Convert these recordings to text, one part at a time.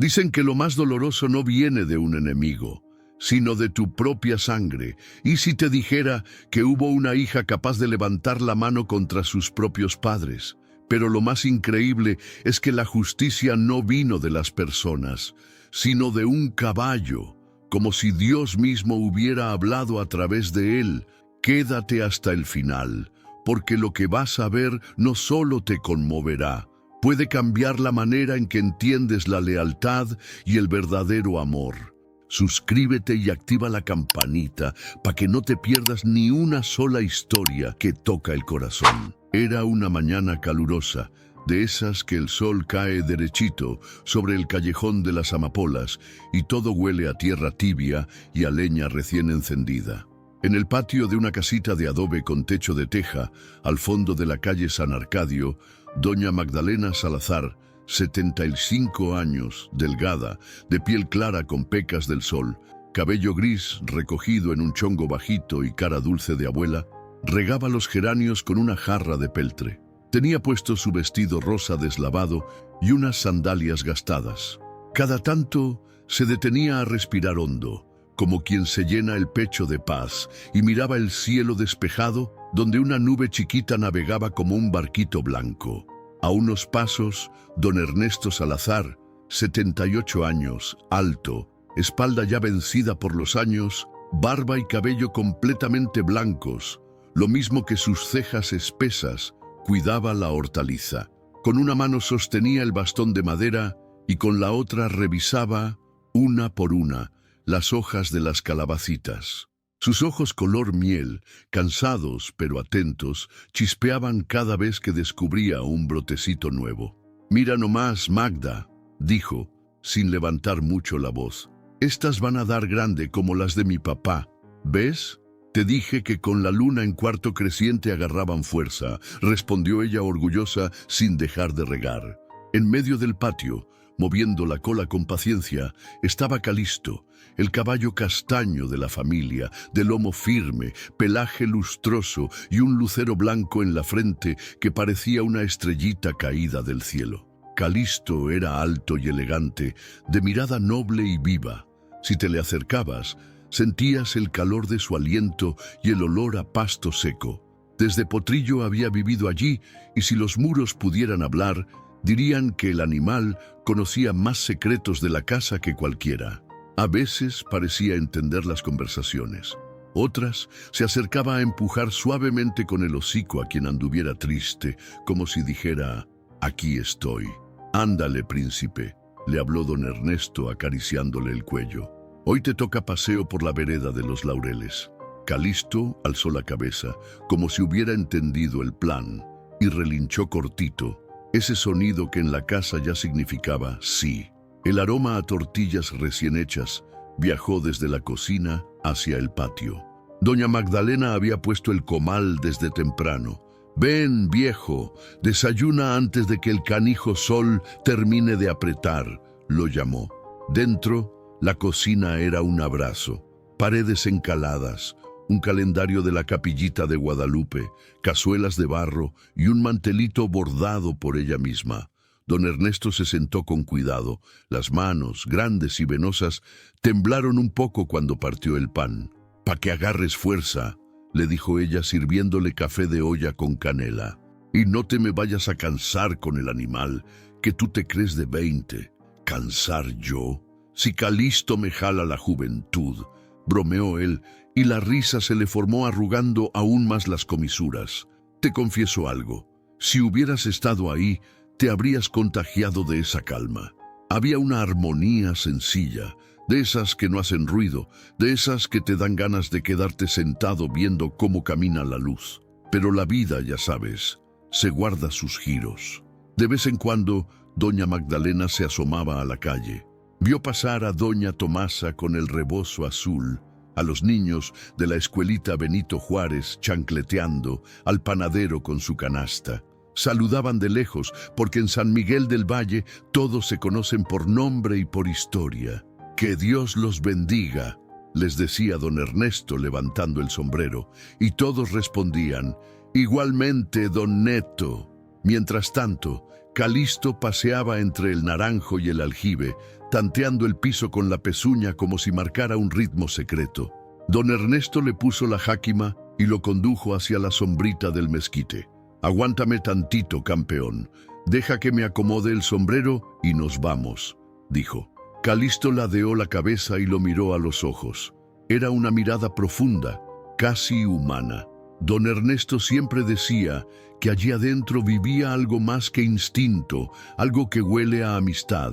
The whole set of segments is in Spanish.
Dicen que lo más doloroso no viene de un enemigo, sino de tu propia sangre. ¿Y si te dijera que hubo una hija capaz de levantar la mano contra sus propios padres? Pero lo más increíble es que la justicia no vino de las personas, sino de un caballo, como si Dios mismo hubiera hablado a través de él. Quédate hasta el final, porque lo que vas a ver no solo te conmoverá, puede cambiar la manera en que entiendes la lealtad y el verdadero amor. Suscríbete y activa la campanita para que no te pierdas ni una sola historia que toca el corazón. Era una mañana calurosa, de esas que el sol cae derechito sobre el callejón de las amapolas y todo huele a tierra tibia y a leña recién encendida. En el patio de una casita de adobe con techo de teja, al fondo de la calle San Arcadio, doña Magdalena Salazar, 75 años, delgada, de piel clara con pecas del sol, cabello gris recogido en un chongo bajito y cara dulce de abuela, regaba los geranios con una jarra de peltre. Tenía puesto su vestido rosa deslavado y unas sandalias gastadas. Cada tanto se detenía a respirar hondo, como quien se llena el pecho de paz, y miraba el cielo despejado, donde una nube chiquita navegaba como un barquito blanco. A unos pasos, don Ernesto Salazar, 78 años, alto, espalda ya vencida por los años, barba y cabello completamente blancos, lo mismo que sus cejas espesas, cuidaba la hortaliza. Con una mano sostenía el bastón de madera y con la otra revisaba, una por una, las hojas de las calabacitas. Sus ojos color miel, cansados pero atentos, chispeaban cada vez que descubría un brotecito nuevo. «Mira nomás, Magda», dijo, sin levantar mucho la voz. «Estas van a dar grande como las de mi papá. ¿Ves? Te dije que con la luna en cuarto creciente agarraban fuerza», respondió ella orgullosa sin dejar de regar. En medio del patio, moviendo la cola con paciencia, estaba Calisto, el caballo castaño de la familia, de lomo firme, pelaje lustroso y un lucero blanco en la frente que parecía una estrellita caída del cielo. Calisto era alto y elegante, de mirada noble y viva. Si te le acercabas, sentías el calor de su aliento y el olor a pasto seco. Desde potrillo había vivido allí, y si los muros pudieran hablar, dirían que el animal conocía más secretos de la casa que cualquiera. A veces parecía entender las conversaciones. Otras se acercaba a empujar suavemente con el hocico a quien anduviera triste, como si dijera: «Aquí estoy». «Ándale, príncipe», le habló don Ernesto acariciándole el cuello. «Hoy te toca paseo por la vereda de los Laureles». Calisto alzó la cabeza, como si hubiera entendido el plan, y relinchó cortito, ese sonido que en la casa ya significaba sí. El aroma a tortillas recién hechas viajó desde la cocina hacia el patio. Doña Magdalena había puesto el comal desde temprano. «Ven, viejo, desayuna antes de que el canijo sol termine de apretar», lo llamó. Dentro, la cocina era un abrazo. Paredes encaladas, un calendario de la capillita de Guadalupe, cazuelas de barro y un mantelito bordado por ella misma. Don Ernesto se sentó con cuidado. Las manos, grandes y venosas, temblaron un poco cuando partió el pan. «Pa' que agarres fuerza», le dijo ella sirviéndole café de olla con canela. «Y no te me vayas a cansar con el animal, que tú te crees de 20. ¿Cansar yo? Si Calisto me jala la juventud», bromeó él, y la risa se le formó arrugando aún más las comisuras. «Te confieso algo. Si hubieras estado ahí, te habrías contagiado de esa calma. Había una armonía sencilla, de esas que no hacen ruido, de esas que te dan ganas de quedarte sentado viendo cómo camina la luz. Pero la vida, ya sabes, se guarda sus giros». De vez en cuando, doña Magdalena se asomaba a la calle. Vio pasar a doña Tomasa con el rebozo azul, a los niños de la escuelita Benito Juárez chancleteando, al panadero con su canasta. Saludaban de lejos, porque en San Miguel del Valle todos se conocen por nombre y por historia. «Que Dios los bendiga», les decía don Ernesto levantando el sombrero, y todos respondían: «Igualmente, don Neto». Mientras tanto, Calisto paseaba entre el naranjo y el aljibe, tanteando el piso con la pezuña como si marcara un ritmo secreto. Don Ernesto le puso la jáquima y lo condujo hacia la sombrita del mezquite. «Aguántame tantito, campeón. Deja que me acomode el sombrero y nos vamos», dijo. Calisto ladeó la cabeza y lo miró a los ojos. Era una mirada profunda, casi humana. Don Ernesto siempre decía que allí adentro vivía algo más que instinto, algo que huele a amistad.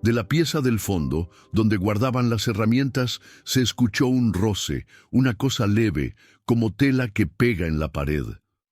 De la pieza del fondo, donde guardaban las herramientas, se escuchó un roce, una cosa leve, como tela que pega en la pared.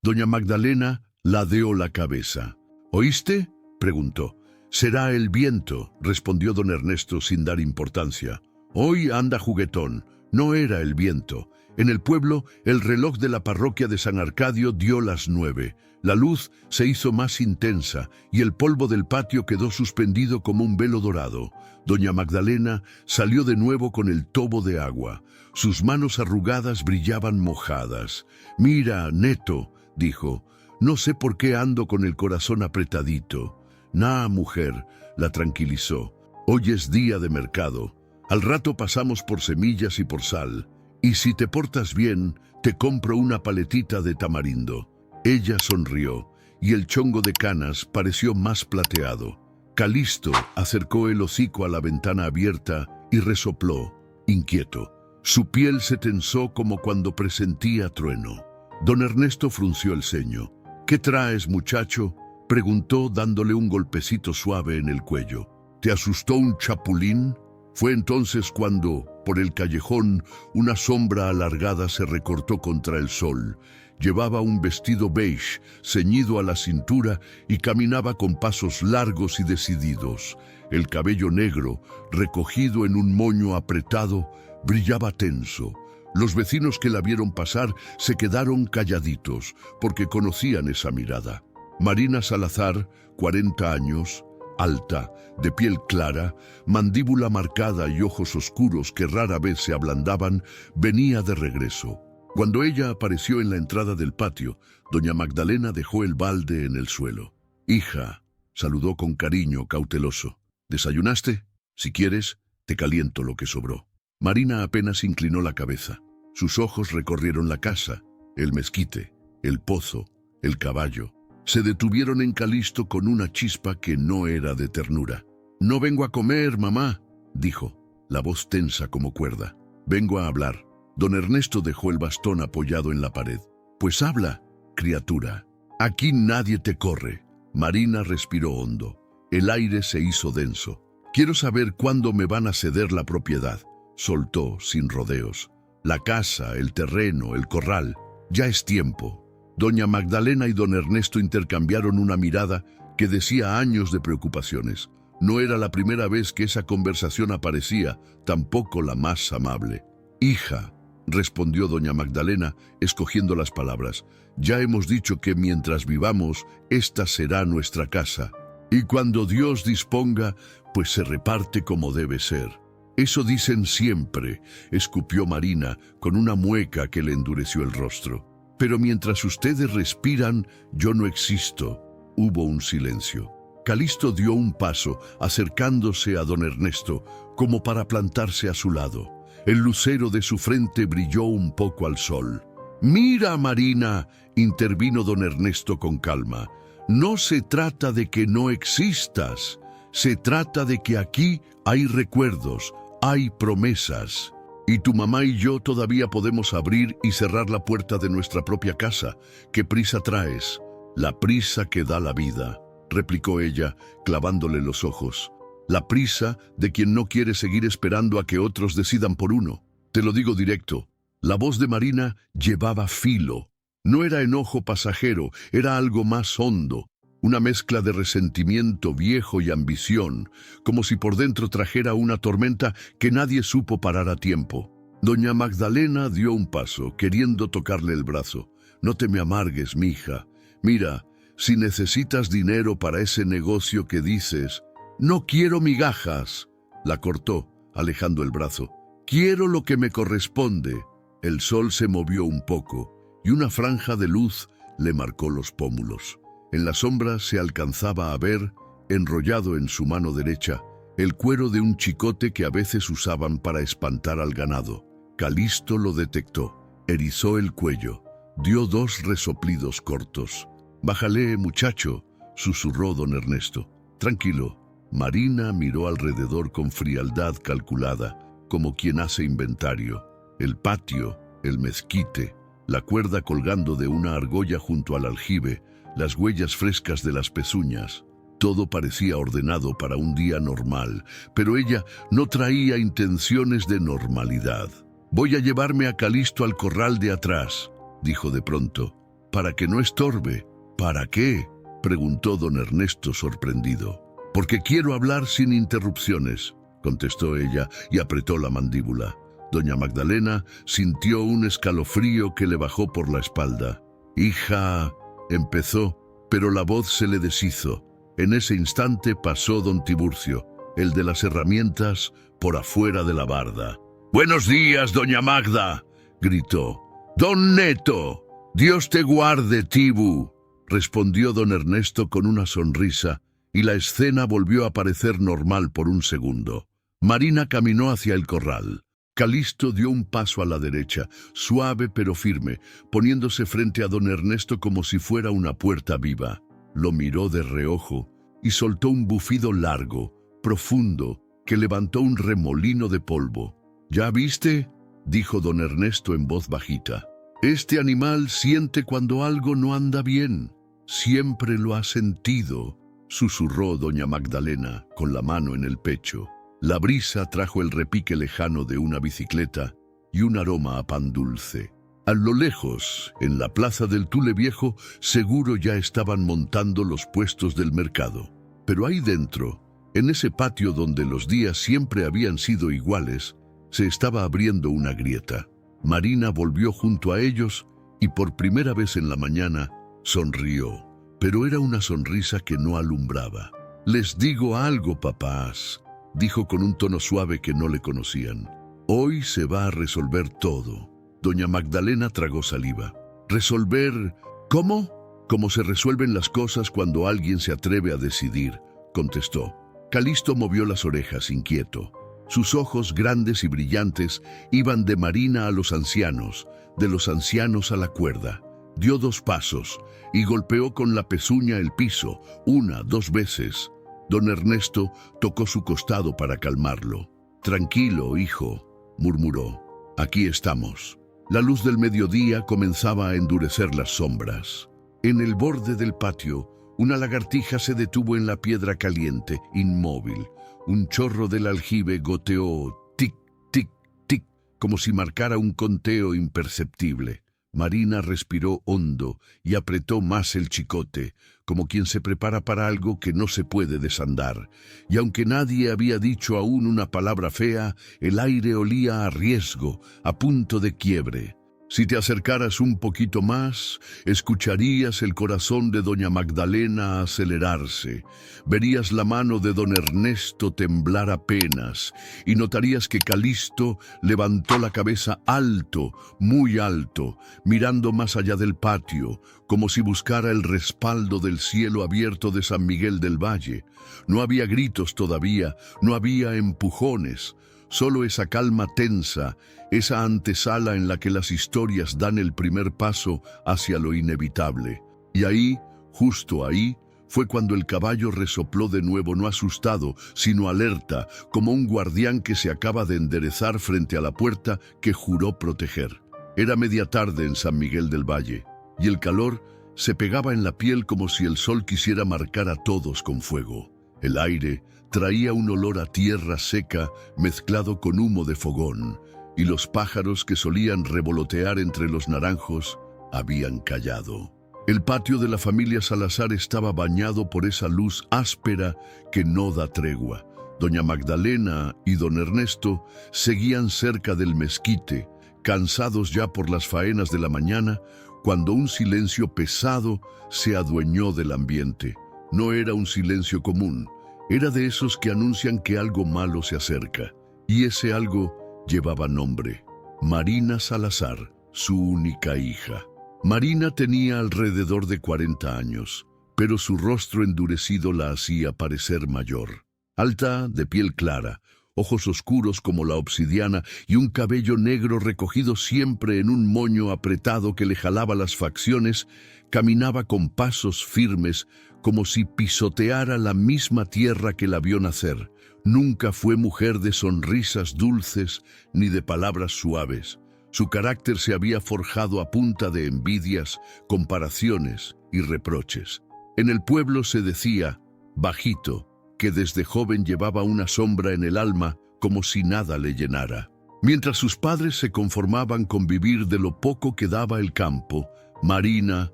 Doña Magdalena ladeó la cabeza. «¿Oíste?», preguntó. «Será el viento», respondió don Ernesto sin dar importancia. «Hoy anda juguetón». No era el viento. En el pueblo, el reloj de la parroquia de San Arcadio dio las 9. La luz se hizo más intensa y el polvo del patio quedó suspendido como un velo dorado. Doña Magdalena salió de nuevo con el tobo de agua. Sus manos arrugadas brillaban mojadas. «Mira, Neto», dijo, «no sé por qué ando con el corazón apretadito». «Nah, mujer», la tranquilizó. «Hoy es día de mercado. Al rato pasamos por semillas y por sal. Y si te portas bien, te compro una paletita de tamarindo». Ella sonrió, y el chongo de canas pareció más plateado. Calisto acercó el hocico a la ventana abierta y resopló, inquieto. Su piel se tensó como cuando presentía trueno. Don Ernesto frunció el ceño. «¿Qué traes, muchacho?», preguntó dándole un golpecito suave en el cuello. «¿Te asustó un chapulín?». Fue entonces cuando, por el callejón, una sombra alargada se recortó contra el sol. Llevaba un vestido beige, ceñido a la cintura, y caminaba con pasos largos y decididos. El cabello negro, recogido en un moño apretado, brillaba tenso. Los vecinos que la vieron pasar se quedaron calladitos, porque conocían esa mirada. Marina Salazar, 40 años, alta, de piel clara, mandíbula marcada y ojos oscuros que rara vez se ablandaban, venía de regreso. Cuando ella apareció en la entrada del patio, doña Magdalena dejó el balde en el suelo. «Hija», saludó con cariño cauteloso. «¿Desayunaste? Si quieres, te caliento lo que sobró». Marina apenas inclinó la cabeza. Sus ojos recorrieron la casa, el mezquite, el pozo, el caballo. Se detuvieron en Calisto con una chispa que no era de ternura. «No vengo a comer, mamá», dijo, la voz tensa como cuerda. «Vengo a hablar». Don Ernesto dejó el bastón apoyado en la pared. «Pues habla, criatura. Aquí nadie te corre». Marina respiró hondo. El aire se hizo denso. «Quiero saber cuándo me van a ceder la propiedad», soltó sin rodeos. «La casa, el terreno, el corral. Ya es tiempo». Doña Magdalena y don Ernesto intercambiaron una mirada que decía años de preocupaciones. No era la primera vez que esa conversación aparecía, tampoco la más amable. «Hija», respondió doña Magdalena, escogiendo las palabras, «ya hemos dicho que mientras vivamos, esta será nuestra casa. Y cuando Dios disponga, pues se reparte como debe ser». «Eso dicen siempre», escupió Marina, con una mueca que le endureció el rostro. «Pero mientras ustedes respiran, yo no existo». Hubo un silencio. Calisto dio un paso, acercándose a don Ernesto, como para plantarse a su lado. El lucero de su frente brilló un poco al sol. «Mira, Marina», intervino don Ernesto con calma, «no se trata de que no existas. Se trata de que aquí hay recuerdos, hay promesas. Y tu mamá y yo todavía podemos abrir y cerrar la puerta de nuestra propia casa. ¿Qué prisa traes?» «La prisa que da la vida», replicó ella, clavándole los ojos. «La prisa de quien no quiere seguir esperando a que otros decidan por uno. Te lo digo directo». La voz de Marina llevaba filo. No era enojo pasajero, era algo más hondo. Una mezcla de resentimiento viejo y ambición, como si por dentro trajera una tormenta que nadie supo parar a tiempo. Doña Magdalena dio un paso, queriendo tocarle el brazo. «No te me amargues, mija. Mira, si necesitas dinero para ese negocio que dices...» «No quiero migajas», la cortó, alejando el brazo. «Quiero lo que me corresponde». El sol se movió un poco, y una franja de luz le marcó los pómulos. En la sombra se alcanzaba a ver, enrollado en su mano derecha, el cuero de un chicote que a veces usaban para espantar al ganado. Calisto lo detectó, erizó el cuello, dio 2 resoplidos cortos. «Bájale, muchacho», susurró don Ernesto. «Tranquilo». Marina miró alrededor con frialdad calculada, como quien hace inventario. El patio, el mezquite, la cuerda colgando de una argolla junto al aljibe, las huellas frescas de las pezuñas. Todo parecía ordenado para un día normal, pero ella no traía intenciones de normalidad. «Voy a llevarme a Calisto al corral de atrás», dijo de pronto, «para que no estorbe». «¿Para qué?», preguntó don Ernesto sorprendido. «Porque quiero hablar sin interrupciones», contestó ella y apretó la mandíbula. Doña Magdalena sintió un escalofrío que le bajó por la espalda. «Hija», empezó, pero la voz se le deshizo. En ese instante pasó don Tiburcio, el de las herramientas, por afuera de la barda. «Buenos días, doña Magda», gritó. «Don Neto, Dios te guarde, Tibu», respondió don Ernesto con una sonrisa, y la escena volvió a parecer normal por un segundo. Marina caminó hacia el corral. Calisto dio un paso a la derecha, suave pero firme, poniéndose frente a don Ernesto como si fuera una puerta viva. Lo miró de reojo y soltó un bufido largo, profundo, que levantó un remolino de polvo. «¿Ya viste?», dijo don Ernesto en voz bajita. «Este animal siente cuando algo no anda bien. Siempre lo ha sentido», susurró doña Magdalena con la mano en el pecho. La brisa trajo el repique lejano de una bicicleta y un aroma a pan dulce. A lo lejos, en la plaza del Tule Viejo, seguro ya estaban montando los puestos del mercado. Pero ahí dentro, en ese patio donde los días siempre habían sido iguales, se estaba abriendo una grieta. Marina volvió junto a ellos y por primera vez en la mañana sonrió, pero era una sonrisa que no alumbraba. «Les digo algo, papás», dijo con un tono suave que no le conocían. «Hoy se va a resolver todo». Doña Magdalena tragó saliva. «¿Resolver? ¿Cómo?». «Como se resuelven las cosas cuando alguien se atreve a decidir», contestó. Calisto movió las orejas, inquieto. Sus ojos grandes y brillantes iban de Marina a los ancianos, de los ancianos a la cuerda. Dio 2 pasos y golpeó con la pezuña el piso, 1, 2 veces. Don Ernesto tocó su costado para calmarlo. «Tranquilo, hijo», murmuró. «Aquí estamos». La luz del mediodía comenzaba a endurecer las sombras. En el borde del patio, una lagartija se detuvo en la piedra caliente, inmóvil. Un chorro del aljibe goteó, tic, tic, tic, como si marcara un conteo imperceptible. Marina respiró hondo y apretó más el chicote, como quien se prepara para algo que no se puede desandar. Y aunque nadie había dicho aún una palabra fea, el aire olía a riesgo, a punto de quiebre. Si te acercaras un poquito más, escucharías el corazón de doña Magdalena acelerarse, verías la mano de don Ernesto temblar apenas, y notarías que Calisto levantó la cabeza alto, muy alto, mirando más allá del patio, como si buscara el respaldo del cielo abierto de San Miguel del Valle. No había gritos todavía, no había empujones, solo esa calma tensa, esa antesala en la que las historias dan el primer paso hacia lo inevitable. Y ahí, justo ahí, fue cuando el caballo resopló de nuevo, no asustado, sino alerta, como un guardián que se acaba de enderezar frente a la puerta que juró proteger. Era media tarde en San Miguel del Valle, y el calor se pegaba en la piel como si el sol quisiera marcar a todos con fuego. El aire traía un olor a tierra seca mezclado con humo de fogón, y los pájaros que solían revolotear entre los naranjos habían callado. El patio de la familia Salazar estaba bañado por esa luz áspera que no da tregua. Doña Magdalena y don Ernesto seguían cerca del mezquite, cansados ya por las faenas de la mañana, cuando un silencio pesado se adueñó del ambiente. No era un silencio común, era de esos que anuncian que algo malo se acerca, y ese algo llevaba nombre: Marina Salazar, su única hija. Marina tenía alrededor de 40 años, pero su rostro endurecido la hacía parecer mayor. alta, de piel clara, ojos oscuros como la obsidiana y un cabello negro recogido siempre en un moño apretado que le jalaba las facciones, caminaba con pasos firmes como si pisoteara la misma tierra que la vio nacer. Nunca fue mujer de sonrisas dulces ni de palabras suaves. Su carácter se había forjado a punta de envidias, comparaciones y reproches. En el pueblo se decía, bajito, que desde joven llevaba una sombra en el alma como si nada le llenara. Mientras sus padres se conformaban con vivir de lo poco que daba el campo, Marina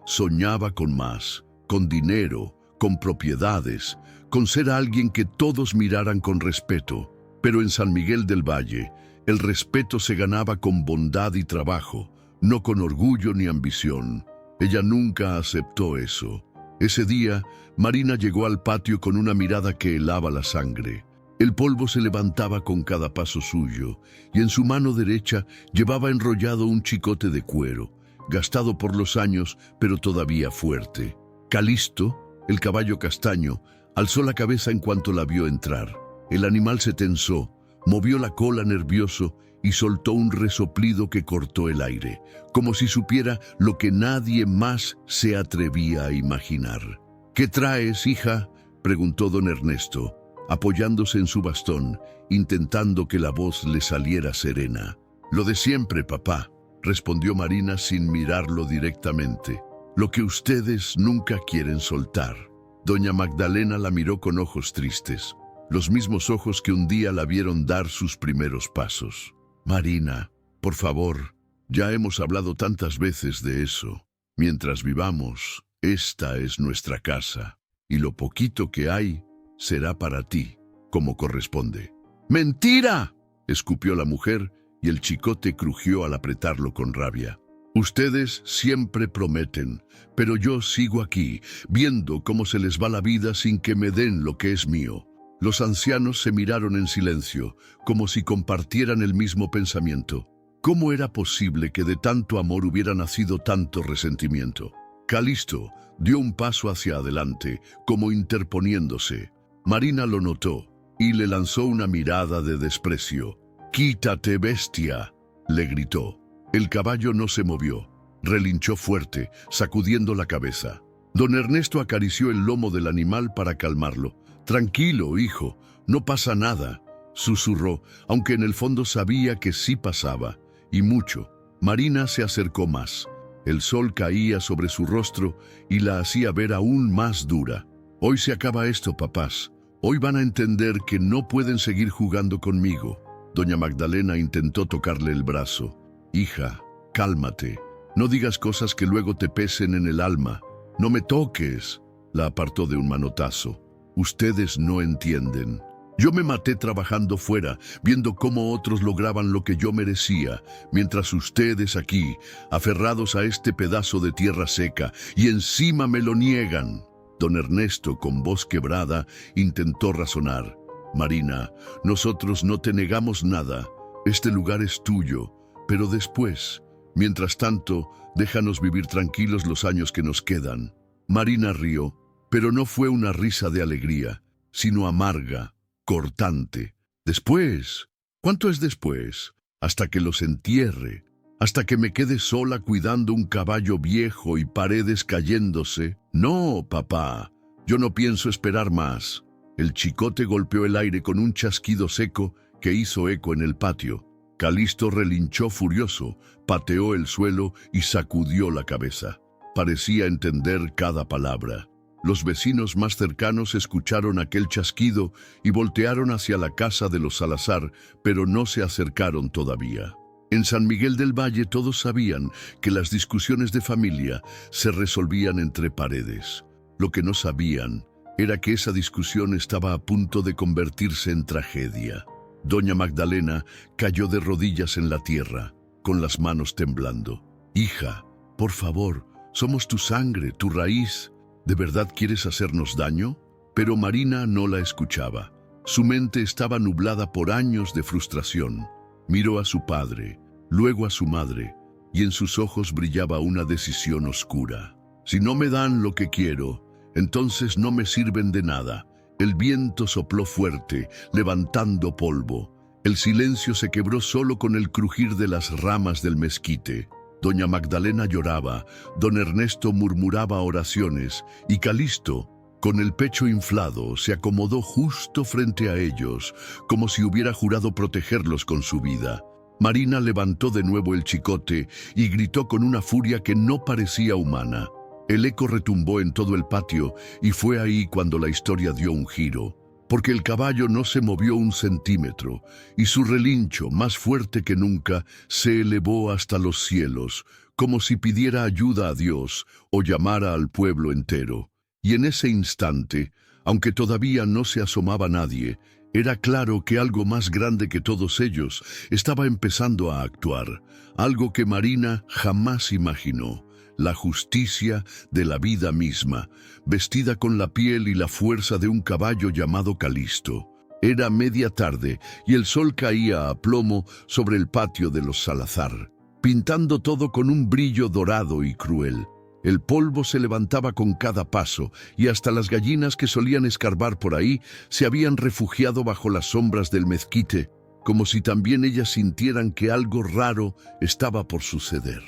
soñaba con más, con dinero, con propiedades, con ser alguien que todos miraran con respeto. Pero en San Miguel del Valle, el respeto se ganaba con bondad y trabajo, no con orgullo ni ambición. Ella nunca aceptó eso. Ese día, Marina llegó al patio con una mirada que helaba la sangre. El polvo se levantaba con cada paso suyo, y en su mano derecha llevaba enrollado un chicote de cuero, gastado por los años, pero todavía fuerte. Calisto, el caballo castaño, alzó la cabeza en cuanto la vio entrar. El animal se tensó, movió la cola nervioso y soltó un resoplido que cortó el aire, como si supiera lo que nadie más se atrevía a imaginar. ¿Qué traes, hija?, preguntó don Ernesto, apoyándose en su bastón, intentando que la voz le saliera serena. Lo de siempre, papá, respondió Marina sin mirarlo directamente. Lo que ustedes nunca quieren soltar. Doña Magdalena la miró con ojos tristes, los mismos ojos que un día la vieron dar sus primeros pasos. Marina, por favor, ya hemos hablado tantas veces de eso. Mientras vivamos, esta es nuestra casa, y lo poquito que hay será para ti, como corresponde. ¡Mentira!, escupió la mujer, y el chicote crujió al apretarlo con rabia. Ustedes siempre prometen, pero yo sigo aquí, viendo cómo se les va la vida sin que me den lo que es mío. Los ancianos se miraron en silencio, como si compartieran el mismo pensamiento. ¿Cómo era posible que de tanto amor hubiera nacido tanto resentimiento? Calisto dio un paso hacia adelante, como interponiéndose. Marina lo notó y le lanzó una mirada de desprecio. «¡Quítate, bestia!», le gritó. El caballo no se movió, relinchó fuerte, sacudiendo la cabeza. Don Ernesto acarició el lomo del animal para calmarlo. «Tranquilo, hijo, no pasa nada», susurró, aunque en el fondo sabía que sí pasaba, y mucho. Marina se acercó más. El sol caía sobre su rostro y la hacía ver aún más dura. «Hoy se acaba esto, papás. Hoy van a entender que no pueden seguir jugando conmigo». Doña Magdalena intentó tocarle el brazo. «Hija, cálmate. No digas cosas que luego te pesen en el alma. No me toques», la apartó de un manotazo. «Ustedes no entienden. Yo me maté trabajando fuera, viendo cómo otros lograban lo que yo merecía, mientras ustedes aquí, aferrados a este pedazo de tierra seca, y encima me lo niegan». Don Ernesto, con voz quebrada, intentó razonar. «Marina, nosotros no te negamos nada. Este lugar es tuyo, pero después, mientras tanto, déjanos vivir tranquilos los años que nos quedan». Marina rió, pero no fue una risa de alegría, sino amarga, cortante. «Después, ¿cuánto es después? Hasta que los entierre, hasta que me quede sola cuidando un caballo viejo y paredes cayéndose. No, papá, yo no pienso esperar más». El chicote golpeó el aire con un chasquido seco que hizo eco en el patio. Calisto relinchó furioso, pateó el suelo y sacudió la cabeza. Parecía entender cada palabra. Los vecinos más cercanos escucharon aquel chasquido y voltearon hacia la casa de los Salazar, pero no se acercaron todavía. En San Miguel del Valle todos sabían que las discusiones de familia se resolvían entre paredes. Lo que no sabían era que esa discusión estaba a punto de convertirse en tragedia. Doña Magdalena cayó de rodillas en la tierra, con las manos temblando. «Hija, por favor, somos tu sangre, tu raíz. ¿De verdad quieres hacernos daño?». Pero Marina no la escuchaba. Su mente estaba nublada por años de frustración. Miró a su padre, luego a su madre, y en sus ojos brillaba una decisión oscura. «Si no me dan lo que quiero, entonces no me sirven de nada. El viento sopló fuerte, levantando polvo. El silencio se quebró solo con el crujir de las ramas del mezquite. Doña Magdalena lloraba, don Ernesto murmuraba oraciones, y Calisto, con el pecho inflado, se acomodó justo frente a ellos, como si hubiera jurado protegerlos con su vida. Marina levantó de nuevo el chicote y gritó con una furia que no parecía humana. El eco retumbó en todo el patio y fue ahí cuando la historia dio un giro, porque el caballo no se movió un centímetro y su relincho, más fuerte que nunca, se elevó hasta los cielos, como si pidiera ayuda a Dios o llamara al pueblo entero. Y en ese instante, aunque todavía no se asomaba nadie, era claro que algo más grande que todos ellos estaba empezando a actuar, algo que Marina jamás imaginó. La justicia de la vida misma, vestida con la piel y la fuerza de un caballo llamado Calisto. Era media tarde y el sol caía a plomo sobre el patio de los Salazar, pintando todo con un brillo dorado y cruel. El polvo se levantaba con cada paso y hasta las gallinas que solían escarbar por ahí se habían refugiado bajo las sombras del mezquite, como si también ellas sintieran que algo raro estaba por suceder.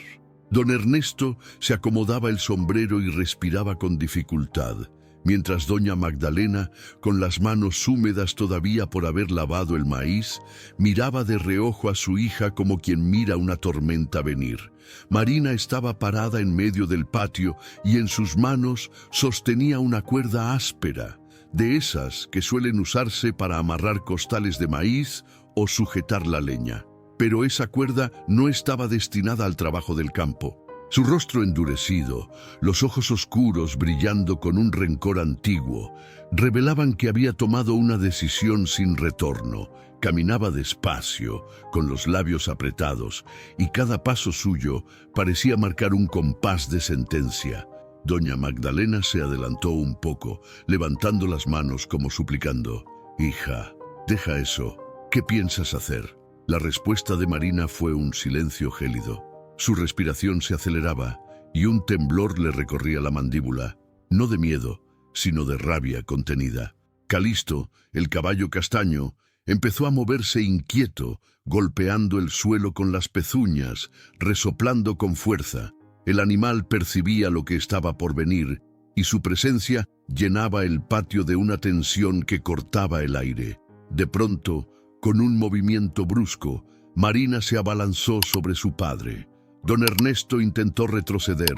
Don Ernesto se acomodaba el sombrero y respiraba con dificultad, mientras doña Magdalena, con las manos húmedas todavía por haber lavado el maíz, miraba de reojo a su hija como quien mira una tormenta venir. Marina estaba parada en medio del patio y en sus manos sostenía una cuerda áspera, de esas que suelen usarse para amarrar costales de maíz o sujetar la leña. Pero esa cuerda no estaba destinada al trabajo del campo. Su rostro endurecido, los ojos oscuros brillando con un rencor antiguo, revelaban que había tomado una decisión sin retorno. Caminaba despacio, con los labios apretados, y cada paso suyo parecía marcar un compás de sentencia. Doña Magdalena se adelantó un poco, levantando las manos como suplicando: «Hija, deja eso. ¿Qué piensas hacer?». La respuesta de Marina fue un silencio gélido. Su respiración se aceleraba y un temblor le recorría la mandíbula, no de miedo, sino de rabia contenida. Calisto, el caballo castaño, empezó a moverse inquieto, golpeando el suelo con las pezuñas, resoplando con fuerza. El animal percibía lo que estaba por venir y su presencia llenaba el patio de una tensión que cortaba el aire. De pronto, con un movimiento brusco, Marina se abalanzó sobre su padre. Don Ernesto intentó retroceder,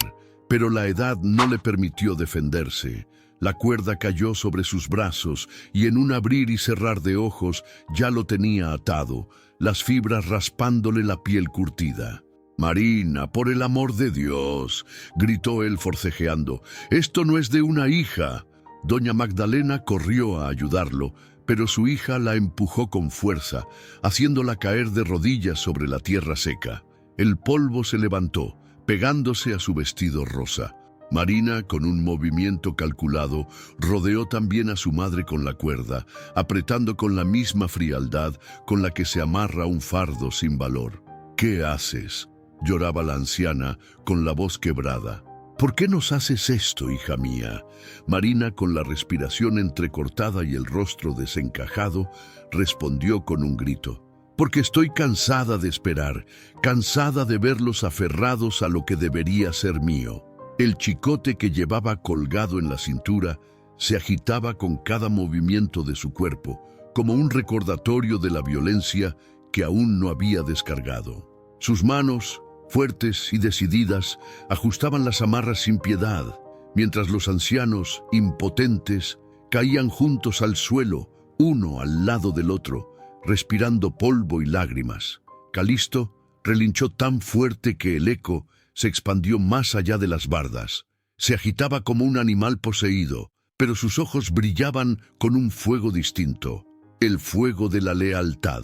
pero la edad no le permitió defenderse. La cuerda cayó sobre sus brazos y en un abrir y cerrar de ojos ya lo tenía atado, las fibras raspándole la piel curtida. «Marina, por el amor de Dios», gritó él forcejeando, «esto no es de una hija». Doña Magdalena corrió a ayudarlo, pero su hija la empujó con fuerza, haciéndola caer de rodillas sobre la tierra seca. El polvo se levantó, pegándose a su vestido rosa. Marina, con un movimiento calculado, rodeó también a su madre con la cuerda, apretando con la misma frialdad con la que se amarra un fardo sin valor. «¿Qué haces?», lloraba la anciana, con la voz quebrada. «¿Por qué nos haces esto, hija mía?». Marina, con la respiración entrecortada y el rostro desencajado, respondió con un grito: «Porque estoy cansada de esperar, cansada de verlos aferrados a lo que debería ser mío». El chicote que llevaba colgado en la cintura se agitaba con cada movimiento de su cuerpo, como un recordatorio de la violencia que aún no había descargado. Sus manos, fuertes y decididas, ajustaban las amarras sin piedad, mientras los ancianos, impotentes, caían juntos al suelo, uno al lado del otro, respirando polvo y lágrimas. Calisto relinchó tan fuerte que el eco se expandió más allá de las bardas. Se agitaba como un animal poseído, pero sus ojos brillaban con un fuego distinto, el fuego de la lealtad.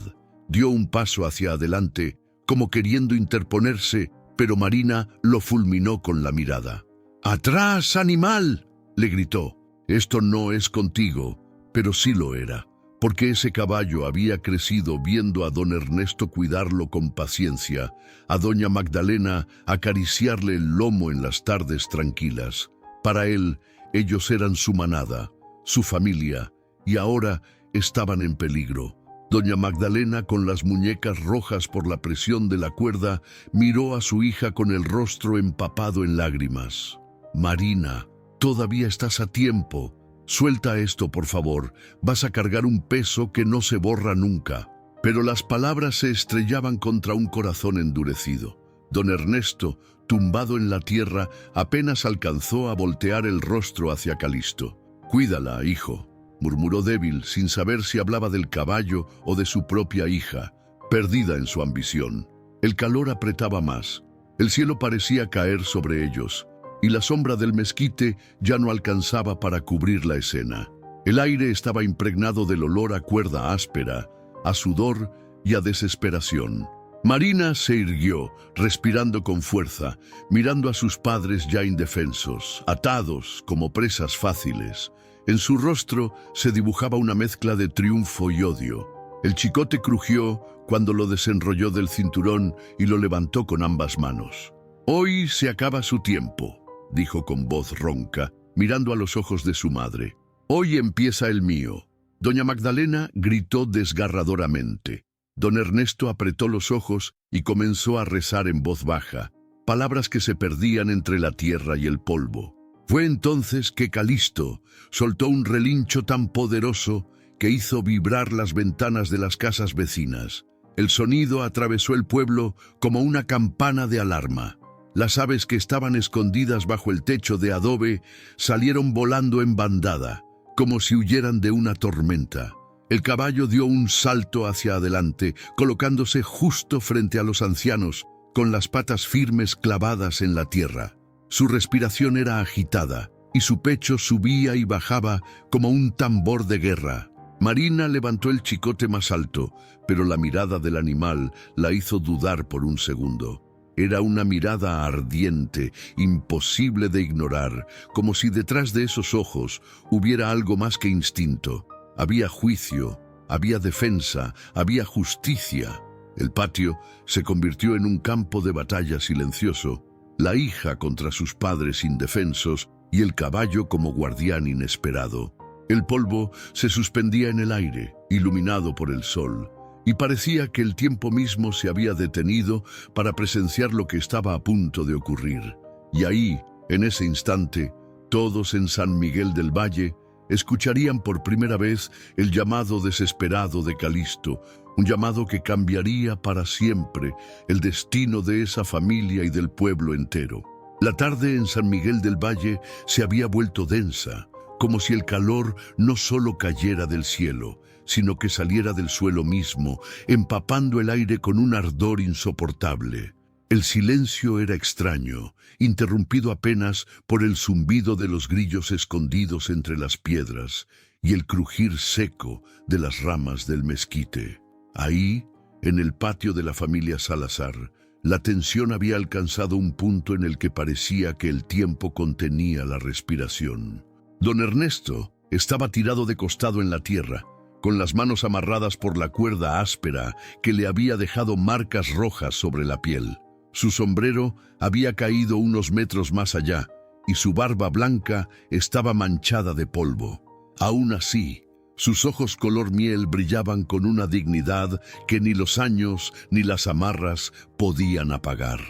Dio un paso hacia adelante, como queriendo interponerse, pero Marina lo fulminó con la mirada. «¡Atrás, animal!», le gritó. «Esto no es contigo», pero sí lo era, porque ese caballo había crecido viendo a don Ernesto cuidarlo con paciencia, a doña Magdalena acariciarle el lomo en las tardes tranquilas. Para él, ellos eran su manada, su familia, y ahora estaban en peligro. Doña Magdalena, con las muñecas rojas por la presión de la cuerda, miró a su hija con el rostro empapado en lágrimas. «Marina, todavía estás a tiempo. Suelta esto, por favor. Vas a cargar un peso que no se borra nunca». Pero las palabras se estrellaban contra un corazón endurecido. Don Ernesto, tumbado en la tierra, apenas alcanzó a voltear el rostro hacia Calisto. «Cuídala, hijo», murmuró débil, sin saber si hablaba del caballo o de su propia hija, perdida en su ambición. El calor apretaba más. El cielo parecía caer sobre ellos, y la sombra del mezquite ya no alcanzaba para cubrir la escena. El aire estaba impregnado del olor a cuerda áspera, a sudor y a desesperación. Marina se irguió, respirando con fuerza, mirando a sus padres ya indefensos, atados como presas fáciles. En su rostro se dibujaba una mezcla de triunfo y odio. El chicote crujió cuando lo desenrolló del cinturón y lo levantó con ambas manos. «Hoy se acaba su tiempo», dijo con voz ronca, mirando a los ojos de su madre. «Hoy empieza el mío». Doña Magdalena gritó desgarradoramente. Don Ernesto apretó los ojos y comenzó a rezar en voz baja, palabras que se perdían entre la tierra y el polvo. Fue entonces que Calisto soltó un relincho tan poderoso que hizo vibrar las ventanas de las casas vecinas. El sonido atravesó el pueblo como una campana de alarma. Las aves que estaban escondidas bajo el techo de adobe salieron volando en bandada, como si huyeran de una tormenta. El caballo dio un salto hacia adelante, colocándose justo frente a los ancianos, con las patas firmes clavadas en la tierra. Su respiración era agitada, y su pecho subía y bajaba como un tambor de guerra. Marina levantó el chicote más alto, pero la mirada del animal la hizo dudar por un segundo. Era una mirada ardiente, imposible de ignorar, como si detrás de esos ojos hubiera algo más que instinto. Había juicio, había defensa, había justicia. El patio se convirtió en un campo de batalla silencioso, la hija contra sus padres indefensos y el caballo como guardián inesperado. El polvo se suspendía en el aire, iluminado por el sol, y parecía que el tiempo mismo se había detenido para presenciar lo que estaba a punto de ocurrir. Y ahí, en ese instante, todos en San Miguel del Valle escucharían por primera vez el llamado desesperado de Calisto, un llamado que cambiaría para siempre el destino de esa familia y del pueblo entero. La tarde en San Miguel del Valle se había vuelto densa, como si el calor no solo cayera del cielo, sino que saliera del suelo mismo, empapando el aire con un ardor insoportable. El silencio era extraño, interrumpido apenas por el zumbido de los grillos escondidos entre las piedras y el crujir seco de las ramas del mezquite. Ahí, en el patio de la familia Salazar, la tensión había alcanzado un punto en el que parecía que el tiempo contenía la respiración. Don Ernesto estaba tirado de costado en la tierra, con las manos amarradas por la cuerda áspera que le había dejado marcas rojas sobre la piel. Su sombrero había caído unos metros más allá y su barba blanca estaba manchada de polvo. Aún así, sus ojos color miel brillaban con una dignidad que ni los años ni las amarras podían apagar.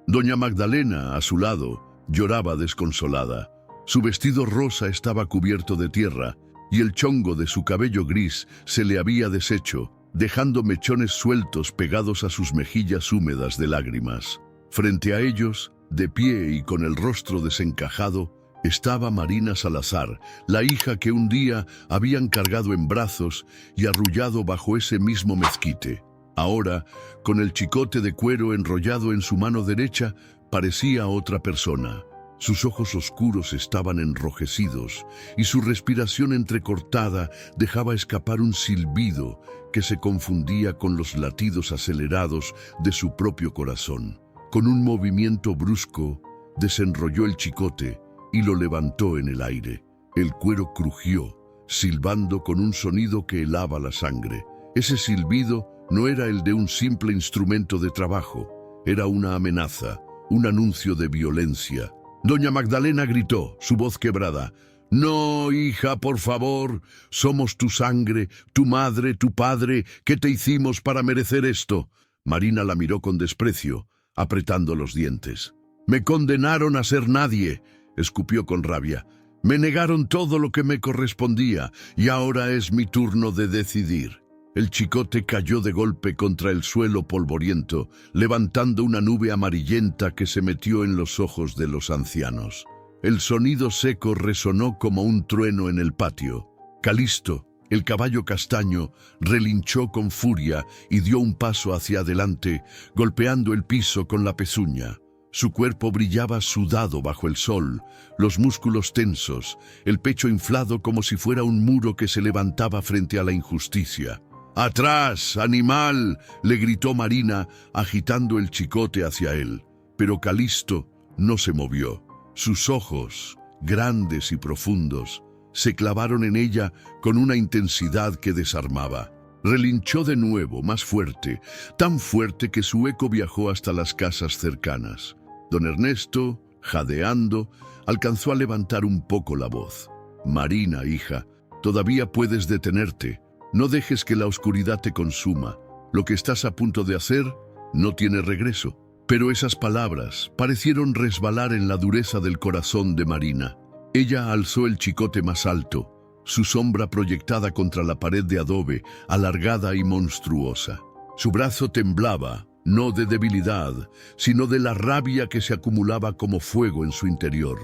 Doña Magdalena, a su lado, lloraba desconsolada. Su vestido rosa estaba cubierto de tierra y el chongo de su cabello gris se le había deshecho, dejando mechones sueltos pegados a sus mejillas húmedas de lágrimas. Frente a ellos, de pie y con el rostro desencajado, estaba Marina Salazar, la hija que un día habían cargado en brazos y arrullado bajo ese mismo mezquite. Ahora, con el chicote de cuero enrollado en su mano derecha, parecía otra persona. Sus ojos oscuros estaban enrojecidos y su respiración entrecortada dejaba escapar un silbido que se confundía con los latidos acelerados de su propio corazón. Con un movimiento brusco, desenrolló el chicote y lo levantó en el aire. El cuero crujió, silbando con un sonido que helaba la sangre. Ese silbido no era el de un simple instrumento de trabajo, era una amenaza, un anuncio de violencia. Doña Magdalena gritó, su voz quebrada: No, hija, por favor, somos tu sangre, tu madre, tu padre. ¿Qué te hicimos para merecer esto? Marina la miró con desprecio, apretando los dientes. Me condenaron a ser nadie, escupió con rabia. Me negaron todo lo que me correspondía y ahora es mi turno de decidir. El chicote cayó de golpe contra el suelo polvoriento, levantando una nube amarillenta que se metió en los ojos de los ancianos. El sonido seco resonó como un trueno en el patio. Calisto, el caballo castaño, relinchó con furia y dio un paso hacia adelante, golpeando el piso con la pezuña. Su cuerpo brillaba sudado bajo el sol, los músculos tensos, el pecho inflado como si fuera un muro que se levantaba frente a la injusticia. «¡Atrás, animal!», le gritó Marina, agitando el chicote hacia él. Pero Calisto no se movió. Sus ojos, grandes y profundos, se clavaron en ella con una intensidad que desarmaba. Relinchó de nuevo, más fuerte, tan fuerte que su eco viajó hasta las casas cercanas. Don Ernesto, jadeando, alcanzó a levantar un poco la voz. «Marina, hija, todavía puedes detenerte. No dejes que la oscuridad te consuma. Lo que estás a punto de hacer no tiene regreso». Pero esas palabras parecieron resbalar en la dureza del corazón de Marina. Ella alzó el chicote más alto, su sombra proyectada contra la pared de adobe, alargada y monstruosa. Su brazo temblaba, no de debilidad, sino de la rabia que se acumulaba como fuego en su interior.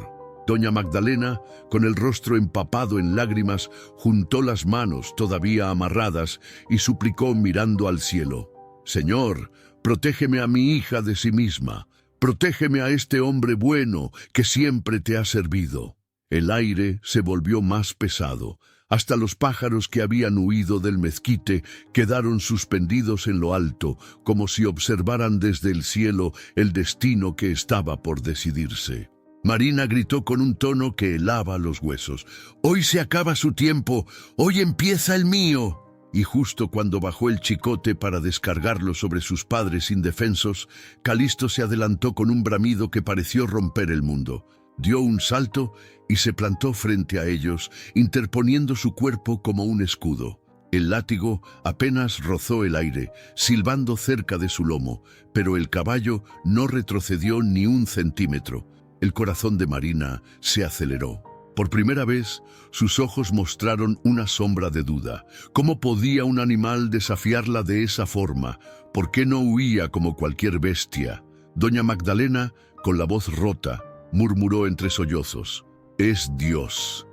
Doña Magdalena, con el rostro empapado en lágrimas, juntó las manos todavía amarradas y suplicó mirando al cielo: «Señor, protégeme a mi hija de sí misma, protégeme a este hombre bueno que siempre te ha servido». El aire se volvió más pesado. Hasta los pájaros que habían huido del mezquite quedaron suspendidos en lo alto, como si observaran desde el cielo el destino que estaba por decidirse. Marina gritó con un tono que helaba los huesos: «Hoy se acaba su tiempo, hoy empieza el mío». Y justo cuando bajó el chicote para descargarlo sobre sus padres indefensos, Calisto se adelantó con un bramido que pareció romper el mundo. Dio un salto y se plantó frente a ellos, interponiendo su cuerpo como un escudo. El látigo apenas rozó el aire, silbando cerca de su lomo, pero el caballo no retrocedió ni un centímetro. El corazón de Marina se aceleró. Por primera vez, sus ojos mostraron una sombra de duda. ¿Cómo podía un animal desafiarla de esa forma? ¿Por qué no huía como cualquier bestia? Doña Magdalena, con la voz rota, murmuró entre sollozos: «Es Dios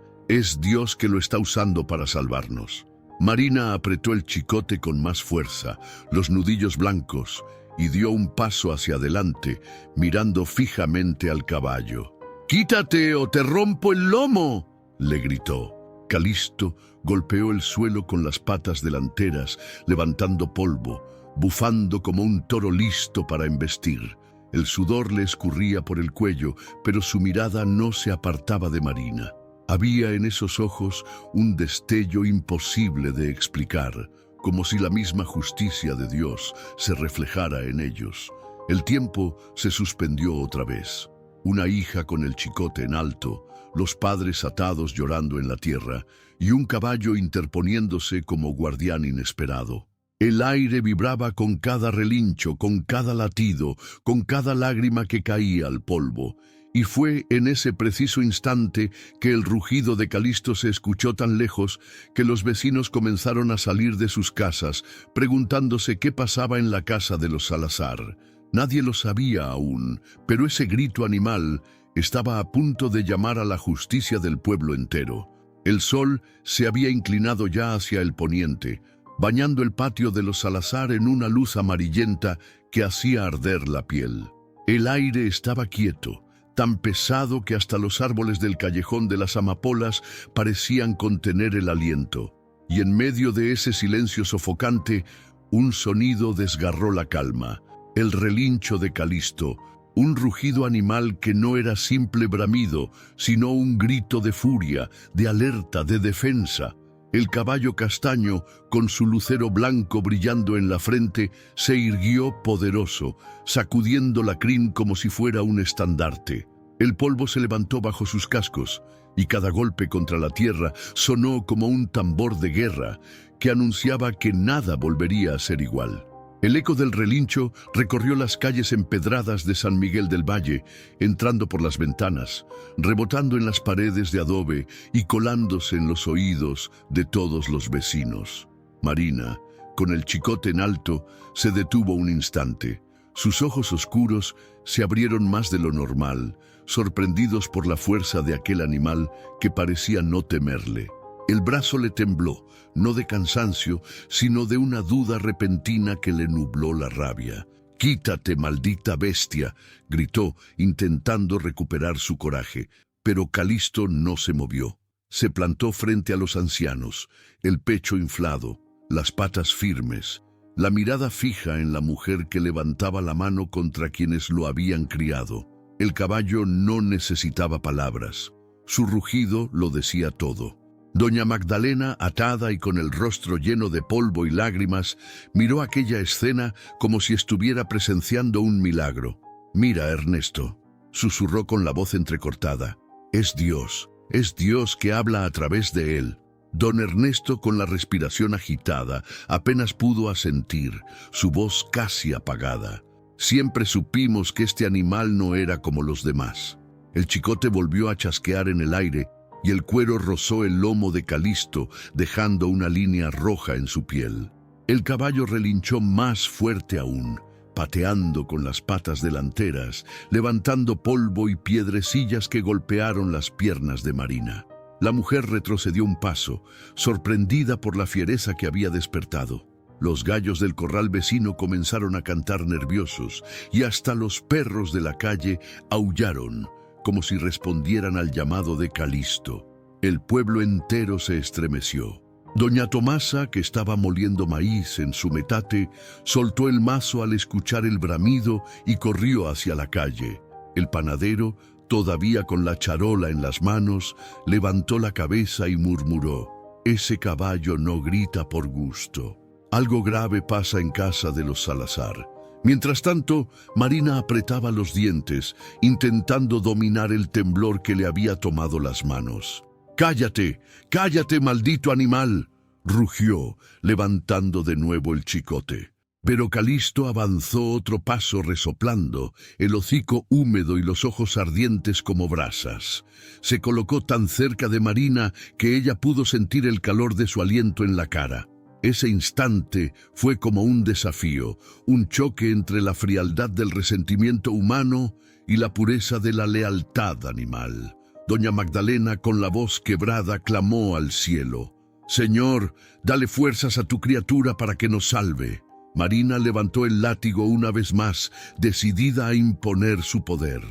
que lo está usando para salvarnos». Marina apretó el chicote con más fuerza, los nudillos blancos, y dio un paso hacia adelante, mirando fijamente al caballo. «¡Quítate o te rompo el lomo!», le gritó. Calisto golpeó el suelo con las patas delanteras, levantando polvo, bufando como un toro listo para embestir. El sudor le escurría por el cuello, pero su mirada no se apartaba de Marina. Había en esos ojos un destello imposible de explicar, como si la misma justicia de Dios se reflejara en ellos. El tiempo se suspendió otra vez. Una hija con el chicote en alto, los padres atados llorando en la tierra, y un caballo interponiéndose como guardián inesperado. El aire vibraba con cada relincho, con cada latido, con cada lágrima que caía al polvo. Y fue en ese preciso instante que el rugido de Calisto se escuchó tan lejos que los vecinos comenzaron a salir de sus casas, preguntándose qué pasaba en la casa de los Salazar. Nadie lo sabía aún, pero ese grito animal estaba a punto de llamar a la justicia del pueblo entero. El sol se había inclinado ya hacia el poniente, bañando el patio de los Salazar en una luz amarillenta que hacía arder la piel. El aire estaba quieto, tan pesado que hasta los árboles del callejón de las amapolas parecían contener el aliento. Y en medio de ese silencio sofocante, un sonido desgarró la calma. El relincho de Calisto, un rugido animal que no era simple bramido, sino un grito de furia, de alerta, de defensa. El caballo castaño, con su lucero blanco brillando en la frente, se irguió poderoso, sacudiendo la crin como si fuera un estandarte. El polvo se levantó bajo sus cascos, y cada golpe contra la tierra sonó como un tambor de guerra que anunciaba que nada volvería a ser igual. El eco del relincho recorrió las calles empedradas de San Miguel del Valle, entrando por las ventanas, rebotando en las paredes de adobe y colándose en los oídos de todos los vecinos. Marina, con el chicote en alto, se detuvo un instante. Sus ojos oscuros se abrieron más de lo normal, sorprendidos por la fuerza de aquel animal que parecía no temerle. El brazo le tembló, no de cansancio, sino de una duda repentina que le nubló la rabia. «¡Quítate, maldita bestia!», gritó, intentando recuperar su coraje. Pero Calisto no se movió. Se plantó frente a los ancianos, el pecho inflado, las patas firmes, la mirada fija en la mujer que levantaba la mano contra quienes lo habían criado. El caballo no necesitaba palabras. Su rugido lo decía todo. Doña Magdalena, atada y con el rostro lleno de polvo y lágrimas, miró aquella escena como si estuviera presenciando un milagro. «Mira, Ernesto», susurró con la voz entrecortada. Es Dios que habla a través de él». Don Ernesto, con la respiración agitada, apenas pudo asentir, su voz casi apagada. «Siempre supimos que este animal no era como los demás». El chicote volvió a chasquear en el aire, y el cuero rozó el lomo de Calisto, dejando una línea roja en su piel. El caballo relinchó más fuerte aún, pateando con las patas delanteras, levantando polvo y piedrecillas que golpearon las piernas de Marina. La mujer retrocedió un paso, sorprendida por la fiereza que había despertado. Los gallos del corral vecino comenzaron a cantar nerviosos, y hasta los perros de la calle aullaron, como si respondieran al llamado de Calisto. El pueblo entero se estremeció. Doña Tomasa, que estaba moliendo maíz en su metate, soltó el mazo al escuchar el bramido y corrió hacia la calle. El panadero, todavía con la charola en las manos, levantó la cabeza y murmuró: «Ese caballo no grita por gusto. Algo grave pasa en casa de los Salazar». Mientras tanto, Marina apretaba los dientes, intentando dominar el temblor que le había tomado las manos. «¡Cállate! ¡Cállate, maldito animal!», rugió, levantando de nuevo el chicote. Pero Calisto avanzó otro paso resoplando, el hocico húmedo y los ojos ardientes como brasas. Se colocó tan cerca de Marina que ella pudo sentir el calor de su aliento en la cara. Ese instante fue como un desafío, un choque entre la frialdad del resentimiento humano y la pureza de la lealtad animal. Doña Magdalena, con la voz quebrada, clamó al cielo: «Señor, dale fuerzas a tu criatura para que nos salve». Marina levantó el látigo una vez más, decidida a imponer su poder.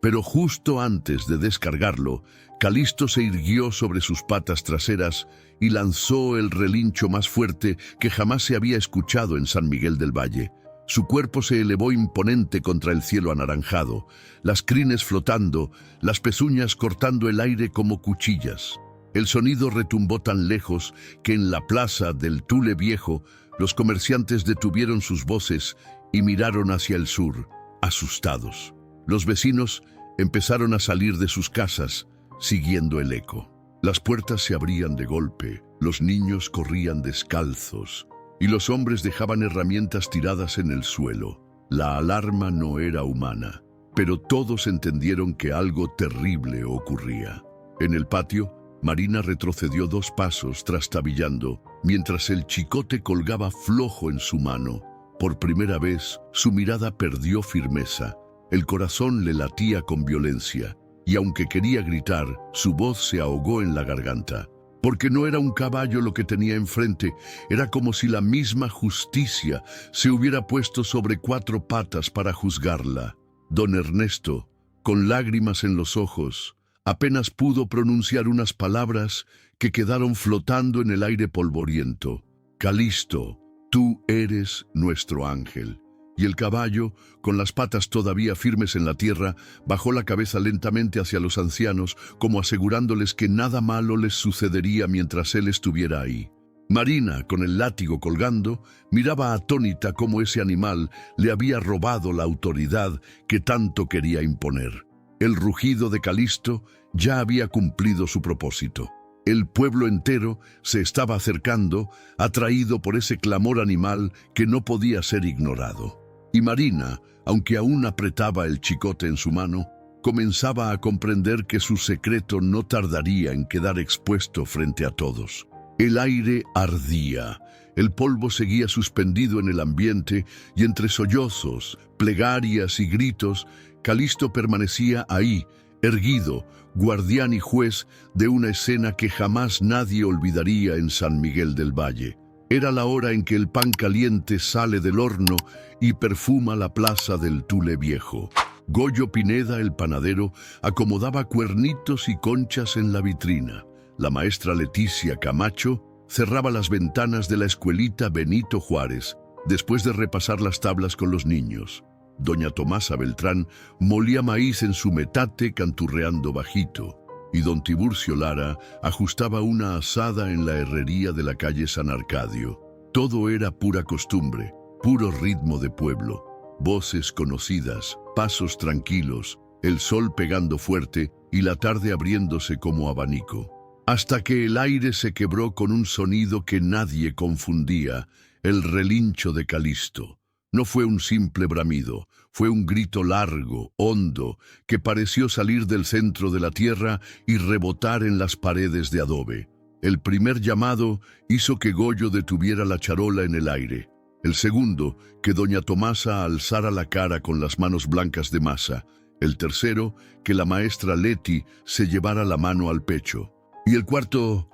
Pero justo antes de descargarlo, Calisto se irguió sobre sus patas traseras y lanzó el relincho más fuerte que jamás se había escuchado en San Miguel del Valle. Su cuerpo se elevó imponente contra el cielo anaranjado, las crines flotando, las pezuñas cortando el aire como cuchillas. El sonido retumbó tan lejos que en la plaza del Tule Viejo los comerciantes detuvieron sus voces y miraron hacia el sur, asustados. Los vecinos empezaron a salir de sus casas, siguiendo el eco. Las puertas se abrían de golpe, los niños corrían descalzos, y los hombres dejaban herramientas tiradas en el suelo. La alarma no era humana, pero todos entendieron que algo terrible ocurría. En el patio, Marina retrocedió 2 pasos trastabillando, mientras el chicote colgaba flojo en su mano. Por primera vez, su mirada perdió firmeza. El corazón le latía con violencia, y aunque quería gritar, su voz se ahogó en la garganta. Porque no era un caballo lo que tenía enfrente, era como si la misma justicia se hubiera puesto sobre 4 patas para juzgarla. Don Ernesto, con lágrimas en los ojos, apenas pudo pronunciar unas palabras que quedaron flotando en el aire polvoriento. «Calisto, tú eres nuestro ángel». Y el caballo, con las patas todavía firmes en la tierra, bajó la cabeza lentamente hacia los ancianos, como asegurándoles que nada malo les sucedería mientras él estuviera ahí. Marina, con el látigo colgando, miraba atónita cómo ese animal le había robado la autoridad que tanto quería imponer. El rugido de Calisto ya había cumplido su propósito. El pueblo entero se estaba acercando, atraído por ese clamor animal que no podía ser ignorado. Y Marina, aunque aún apretaba el chicote en su mano, comenzaba a comprender que su secreto no tardaría en quedar expuesto frente a todos. El aire ardía, el polvo seguía suspendido en el ambiente y entre sollozos, plegarias y gritos, Calisto permanecía ahí, erguido, guardián y juez de una escena que jamás nadie olvidaría en San Miguel del Valle. Era la hora en que el pan caliente sale del horno y perfuma la plaza del Tule Viejo. Goyo Pineda, el panadero, acomodaba cuernitos y conchas en la vitrina. La maestra Leticia Camacho cerraba las ventanas de la escuelita Benito Juárez, después de repasar las tablas con los niños. Doña Tomasa Beltrán molía maíz en su metate canturreando bajito, y don Tiburcio Lara ajustaba una asada en la herrería de la calle San Arcadio. Todo era pura costumbre, puro ritmo de pueblo, voces conocidas, pasos tranquilos, el sol pegando fuerte y la tarde abriéndose como abanico. Hasta que el aire se quebró con un sonido que nadie confundía, el relincho de Calisto. No fue un simple bramido, fue un grito largo, hondo, que pareció salir del centro de la tierra y rebotar en las paredes de adobe. El primer llamado hizo que Goyo detuviera la charola en el aire. El segundo, que doña Tomasa alzara la cara con las manos blancas de masa. El tercero, que la maestra Leti se llevara la mano al pecho. Y el cuarto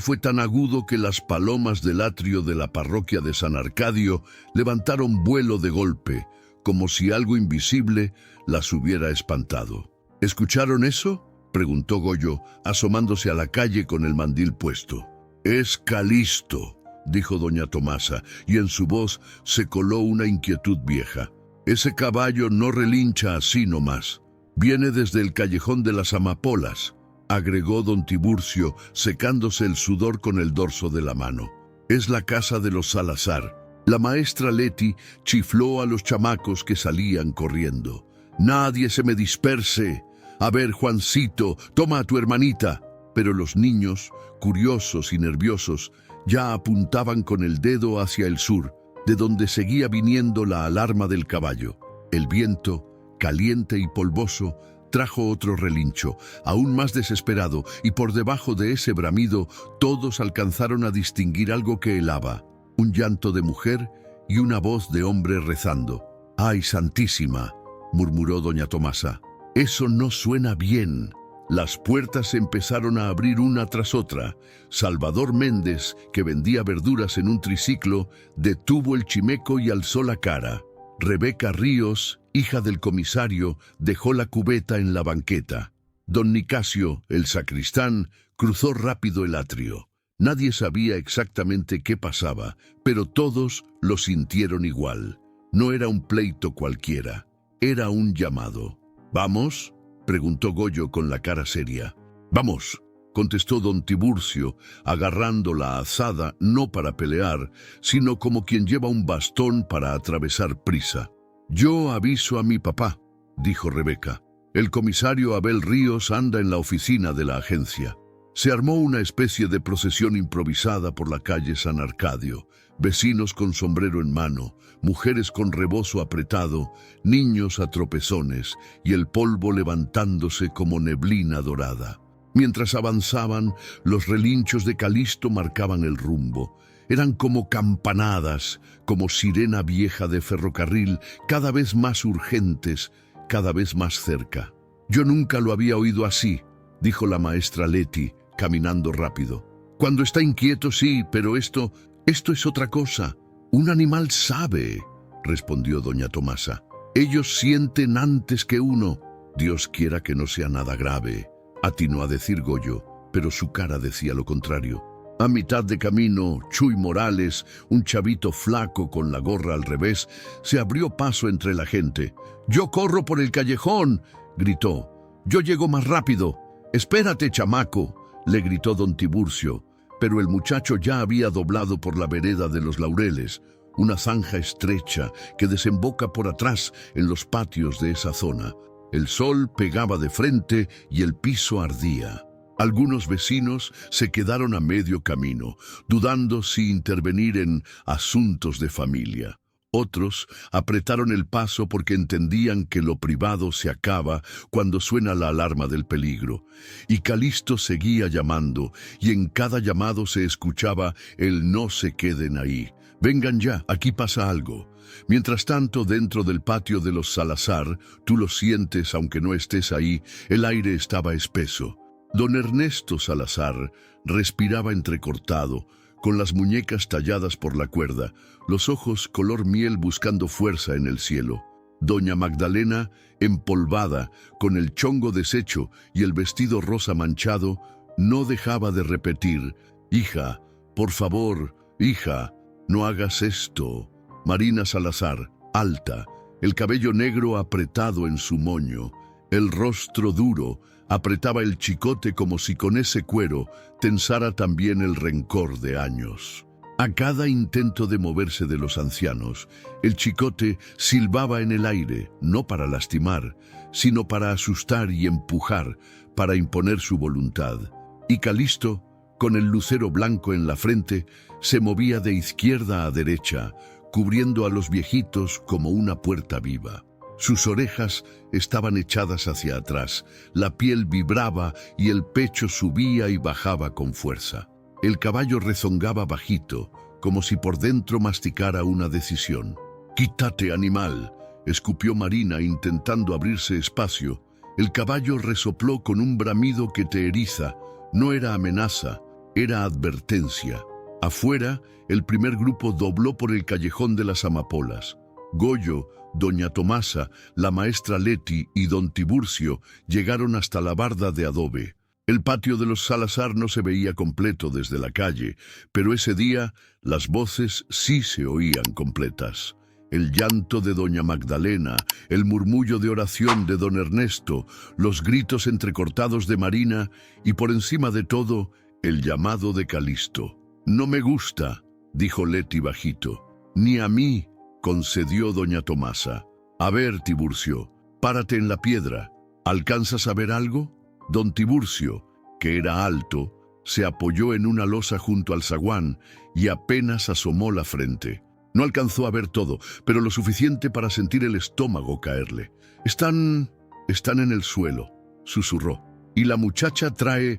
fue tan agudo que las palomas del atrio de la parroquia de San Arcadio levantaron vuelo de golpe, como si algo invisible las hubiera espantado. ¿Escucharon eso?, preguntó Goyo, asomándose a la calle con el mandil puesto. «Es Calisto», dijo doña Tomasa, y en su voz se coló una inquietud vieja. «Ese caballo no relincha así nomás. Viene desde el callejón de las amapolas», agregó don Tiburcio, secándose el sudor con el dorso de la mano. «Es la casa de los Salazar». La maestra Leti chifló a los chamacos que salían corriendo. «Nadie se me disperse. A ver, Juancito, toma a tu hermanita». Pero los niños, curiosos y nerviosos, ya apuntaban con el dedo hacia el sur, de donde seguía viniendo la alarma del caballo. El viento, caliente y polvoso, trajo otro relincho, aún más desesperado, y por debajo de ese bramido todos alcanzaron a distinguir algo que helaba, un llanto de mujer y una voz de hombre rezando. «¡Ay, santísima!», murmuró doña Tomasa. «Eso no suena bien». Las puertas se empezaron a abrir una tras otra. Salvador Méndez, que vendía verduras en un triciclo, detuvo el chimeco y alzó la cara. Rebeca Ríos, hija del comisario, dejó la cubeta en la banqueta. Don Nicasio, el sacristán, cruzó rápido el atrio. Nadie sabía exactamente qué pasaba, pero todos lo sintieron igual. No era un pleito cualquiera, era un llamado. «¿Vamos?», preguntó Goyo con la cara seria. «Vamos», contestó don Tiburcio, agarrando la azada no para pelear, sino como quien lleva un bastón para atravesar prisa. «Yo aviso a mi papá», dijo Rebeca. «El comisario Abel Ríos anda en la oficina de la agencia». Se armó una especie de procesión improvisada por la calle San Arcadio. Vecinos con sombrero en mano, mujeres con rebozo apretado, niños a tropezones y el polvo levantándose como neblina dorada. Mientras avanzaban, los relinchos de Calisto marcaban el rumbo. Eran como campanadas, como sirena vieja de ferrocarril, cada vez más urgentes, cada vez más cerca. «Yo nunca lo había oído así», dijo la maestra Leti, caminando rápido. «Cuando está inquieto, sí, pero esto es otra cosa. Un animal sabe», respondió doña Tomasa. «Ellos sienten antes que uno». «Dios quiera que no sea nada grave», atinó a decir Goyo, pero su cara decía lo contrario. A mitad de camino, Chuy Morales, un chavito flaco con la gorra al revés, se abrió paso entre la gente. «Yo corro por el callejón», gritó. «Yo llego más rápido». «Espérate, chamaco», le gritó don Tiburcio, pero el muchacho ya había doblado por la vereda de los Laureles, una zanja estrecha que desemboca por atrás en los patios de esa zona. El sol pegaba de frente y el piso ardía. Algunos vecinos se quedaron a medio camino, dudando si intervenir en asuntos de familia. Otros apretaron el paso porque entendían que lo privado se acaba cuando suena la alarma del peligro. Y Calisto seguía llamando, y en cada llamado se escuchaba el "no se queden ahí. Vengan ya, aquí pasa algo". Mientras tanto, dentro del patio de los Salazar, tú lo sientes aunque no estés ahí, el aire estaba espeso. Don Ernesto Salazar respiraba entrecortado, con las muñecas talladas por la cuerda, los ojos color miel buscando fuerza en el cielo. Doña Magdalena, empolvada, con el chongo deshecho y el vestido rosa manchado, no dejaba de repetir: "Hija, por favor, hija, no hagas esto". Marina Salazar, alta, el cabello negro apretado en su moño, el rostro duro, apretaba el chicote como si con ese cuero tensara también el rencor de años. A cada intento de moverse de los ancianos, el chicote silbaba en el aire, no para lastimar, sino para asustar y empujar, para imponer su voluntad. Y Calisto, con el lucero blanco en la frente, se movía de izquierda a derecha, cubriendo a los viejitos como una puerta viva. Sus orejas estaban echadas hacia atrás, la piel vibraba y el pecho subía y bajaba con fuerza. El caballo rezongaba bajito, como si por dentro masticara una decisión. «¡Quítate, animal!», escupió Marina intentando abrirse espacio. El caballo resopló con un bramido que te eriza. No era amenaza, era advertencia. Afuera, el primer grupo dobló por el callejón de las amapolas. Goyo, doña Tomasa, la maestra Leti y don Tiburcio llegaron hasta la barda de adobe. El patio de los Salazar no se veía completo desde la calle, pero ese día las voces sí se oían completas. El llanto de doña Magdalena, el murmullo de oración de don Ernesto, los gritos entrecortados de Marina y por encima de todo, el llamado de Calisto. «No me gusta», dijo Leti bajito. «Ni a mí», concedió doña Tomasa. «A ver, Tiburcio, párate en la piedra. ¿Alcanzas a ver algo?». Don Tiburcio, que era alto, se apoyó en una losa junto al zaguán y apenas asomó la frente. No alcanzó a ver todo, pero lo suficiente para sentir el estómago caerle. Están en el suelo», susurró. «Y la muchacha trae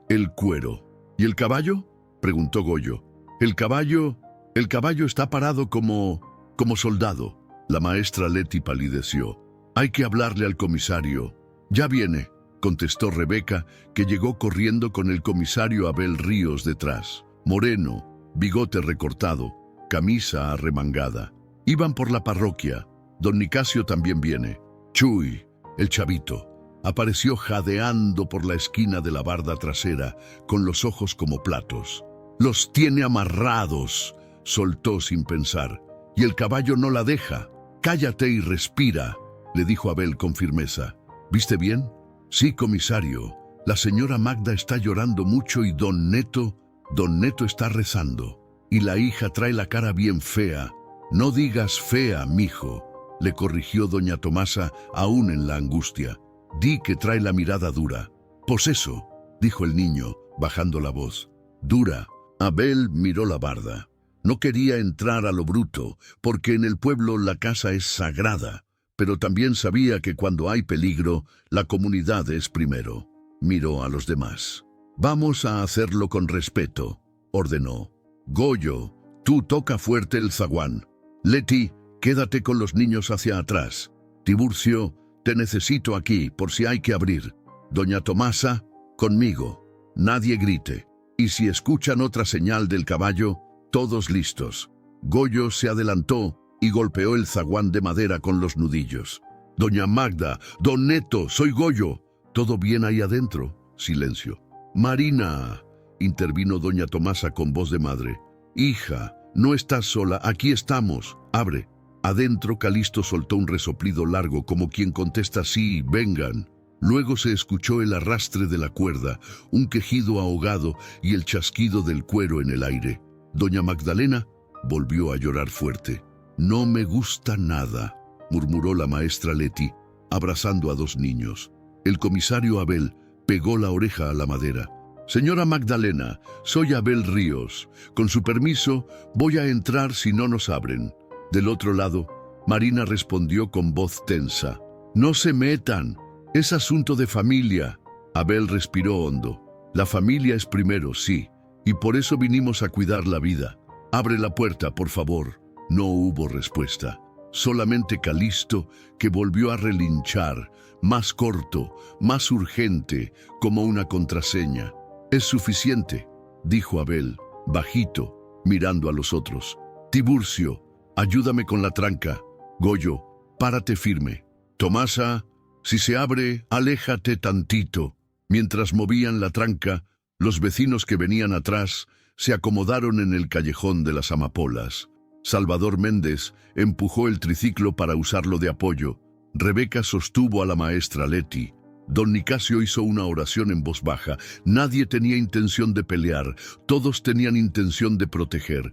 el cuero». «¿Y el caballo?», preguntó Goyo. El caballo está parado como soldado». La maestra Leti palideció. «Hay que hablarle al comisario». «Ya viene», contestó Rebeca, que llegó corriendo con el comisario Abel Ríos detrás. Moreno, bigote recortado, camisa arremangada. Iban por la parroquia. Don Nicasio también viene. Chuy, el chavito, apareció jadeando por la esquina de la barda trasera, con los ojos como platos. «Los tiene amarrados», soltó sin pensar. «Y el caballo no la deja». «Cállate y respira», le dijo Abel con firmeza. «¿Viste bien?». «Sí, comisario. La señora Magda está llorando mucho y don Neto está rezando. Y la hija trae la cara bien fea». «No digas fea, mijo», le corrigió doña Tomasa, aún en la angustia. «Di que trae la mirada dura». «Pues eso», dijo el niño, bajando la voz. «Dura». Abel miró la barda. No quería entrar a lo bruto, porque en el pueblo la casa es sagrada, pero también sabía que cuando hay peligro, la comunidad es primero. Miró a los demás. «Vamos a hacerlo con respeto», ordenó. «Goyo, tú toca fuerte el zaguán. Leti, quédate con los niños hacia atrás. Tiburcio, te necesito aquí por si hay que abrir. Doña Tomasa, conmigo. Nadie grite. Y si escuchan otra señal del caballo, todos listos». Goyo se adelantó y golpeó el zaguán de madera con los nudillos. «Doña Magda, don Neto, soy Goyo». «¿Todo bien ahí adentro?». Silencio. «Marina», intervino doña Tomasa con voz de madre. «Hija, no estás sola, aquí estamos. Abre». Adentro Calisto soltó un resoplido largo como quien contesta «sí, vengan». Luego se escuchó el arrastre de la cuerda, un quejido ahogado y el chasquido del cuero en el aire. Doña Magdalena volvió a llorar fuerte. «No me gusta nada», murmuró la maestra Leti. abrazando a dos niños. El comisario Abel pegó la oreja a la madera. «Señora Magdalena, soy Abel Ríos. Con su permiso, voy a entrar si no nos abren». Del otro lado, Marina respondió con voz tensa. «No se metan. Es asunto de familia». Abel respiró hondo. «La familia es primero, sí, y por eso vinimos a cuidar la vida. Abre la puerta, por favor». No hubo respuesta. Solamente Calisto, que volvió a relinchar, más corto, más urgente, como una contraseña. «Es suficiente», dijo Abel, bajito, mirando a los otros. «Tiburcio, ayúdame con la tranca. Goyo, párate firme. Tomasa, si se abre, aléjate tantito». Mientras movían la tranca, los vecinos que venían atrás se acomodaron en el callejón de las amapolas. Salvador Méndez empujó el triciclo para usarlo de apoyo. Rebeca sostuvo a la maestra Leti. Don Nicasio hizo una oración en voz baja. Nadie tenía intención de pelear, todos tenían intención de proteger.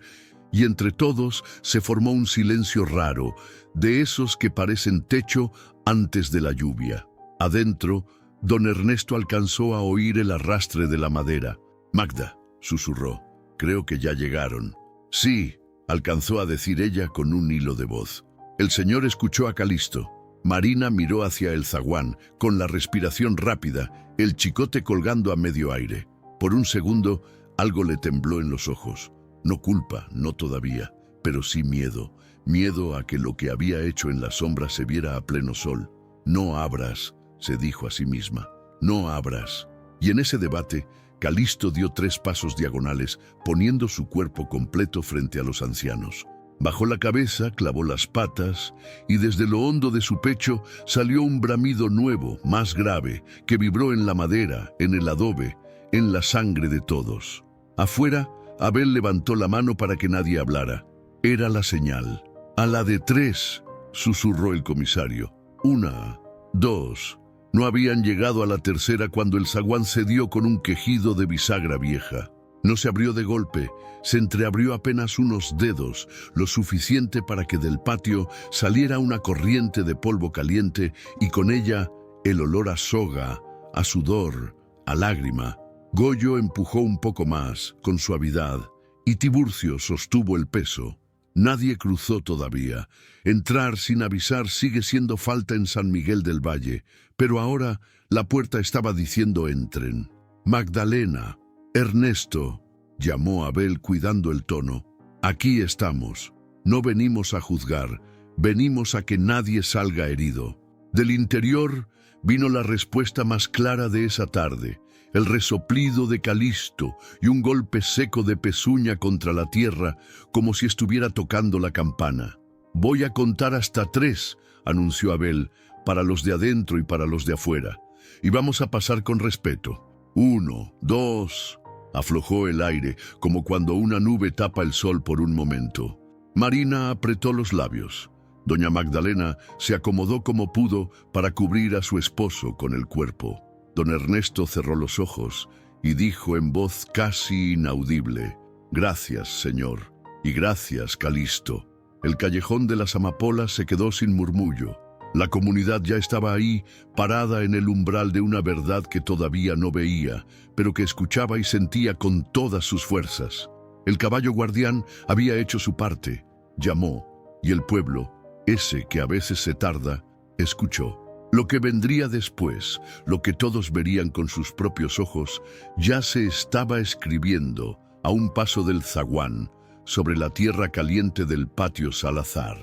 Y entre todos se formó un silencio raro, de esos que parecen techo antes de la lluvia. Adentro, don Ernesto alcanzó a oír el arrastre de la madera. «Magda», susurró, «creo que ya llegaron». «Sí», alcanzó a decir ella con un hilo de voz. El señor escuchó a Calisto. Marina miró hacia el zaguán, con la respiración rápida, el chicote colgando a medio aire. Por un segundo, algo le tembló en los ojos. No culpa, no todavía, pero sí miedo. Miedo a que lo que había hecho en la sombra se viera a pleno sol. «No abras», se dijo a sí misma. «No abras». Y en ese debate, Calisto dio 3 pasos diagonales, poniendo su cuerpo completo frente a los ancianos. Bajó la cabeza, clavó las patas, y desde lo hondo de su pecho salió un bramido nuevo, más grave, que vibró en la madera, en el adobe, en la sangre de todos. Afuera, Abel levantó la mano para que nadie hablara. Era la señal. «A la de 3», susurró el comisario. 1, 2. No habían llegado a la tercera cuando el zaguán cedió con un quejido de bisagra vieja. No se abrió de golpe, se entreabrió apenas unos dedos, lo suficiente para que del patio saliera una corriente de polvo caliente y con ella el olor a soga, a sudor, a lágrima. Goyo empujó un poco más, con suavidad, y Tiburcio sostuvo el peso. Nadie cruzó todavía. Entrar sin avisar sigue siendo falta en San Miguel del Valle, pero ahora la puerta estaba diciendo entren. «Magdalena, Ernesto», llamó Abel cuidando el tono. «Aquí estamos. No venimos a juzgar, venimos a que nadie salga herido». Del interior vino la respuesta más clara de esa tarde, el resoplido de Calisto y un golpe seco de pezuña contra la tierra, como si estuviera tocando la campana. «Voy a contar hasta 3», anunció Abel, «para los de adentro y para los de afuera. Y vamos a pasar con respeto. 1, 2... Aflojó el aire, como cuando una nube tapa el sol por un momento. Marina apretó los labios. Doña Magdalena se acomodó como pudo para cubrir a su esposo con el cuerpo. Don Ernesto cerró los ojos y dijo en voz casi inaudible: «Gracias, señor, y gracias, Calisto». El callejón de las amapolas se quedó sin murmullo. La comunidad ya estaba ahí, parada en el umbral de una verdad que todavía no veía, pero que escuchaba y sentía con todas sus fuerzas. El caballo guardián había hecho su parte, llamó, y el pueblo, ese que a veces se tarda, escuchó. Lo que vendría después, lo que todos verían con sus propios ojos, ya se estaba escribiendo a un paso del zaguán, sobre la tierra caliente del patio Salazar.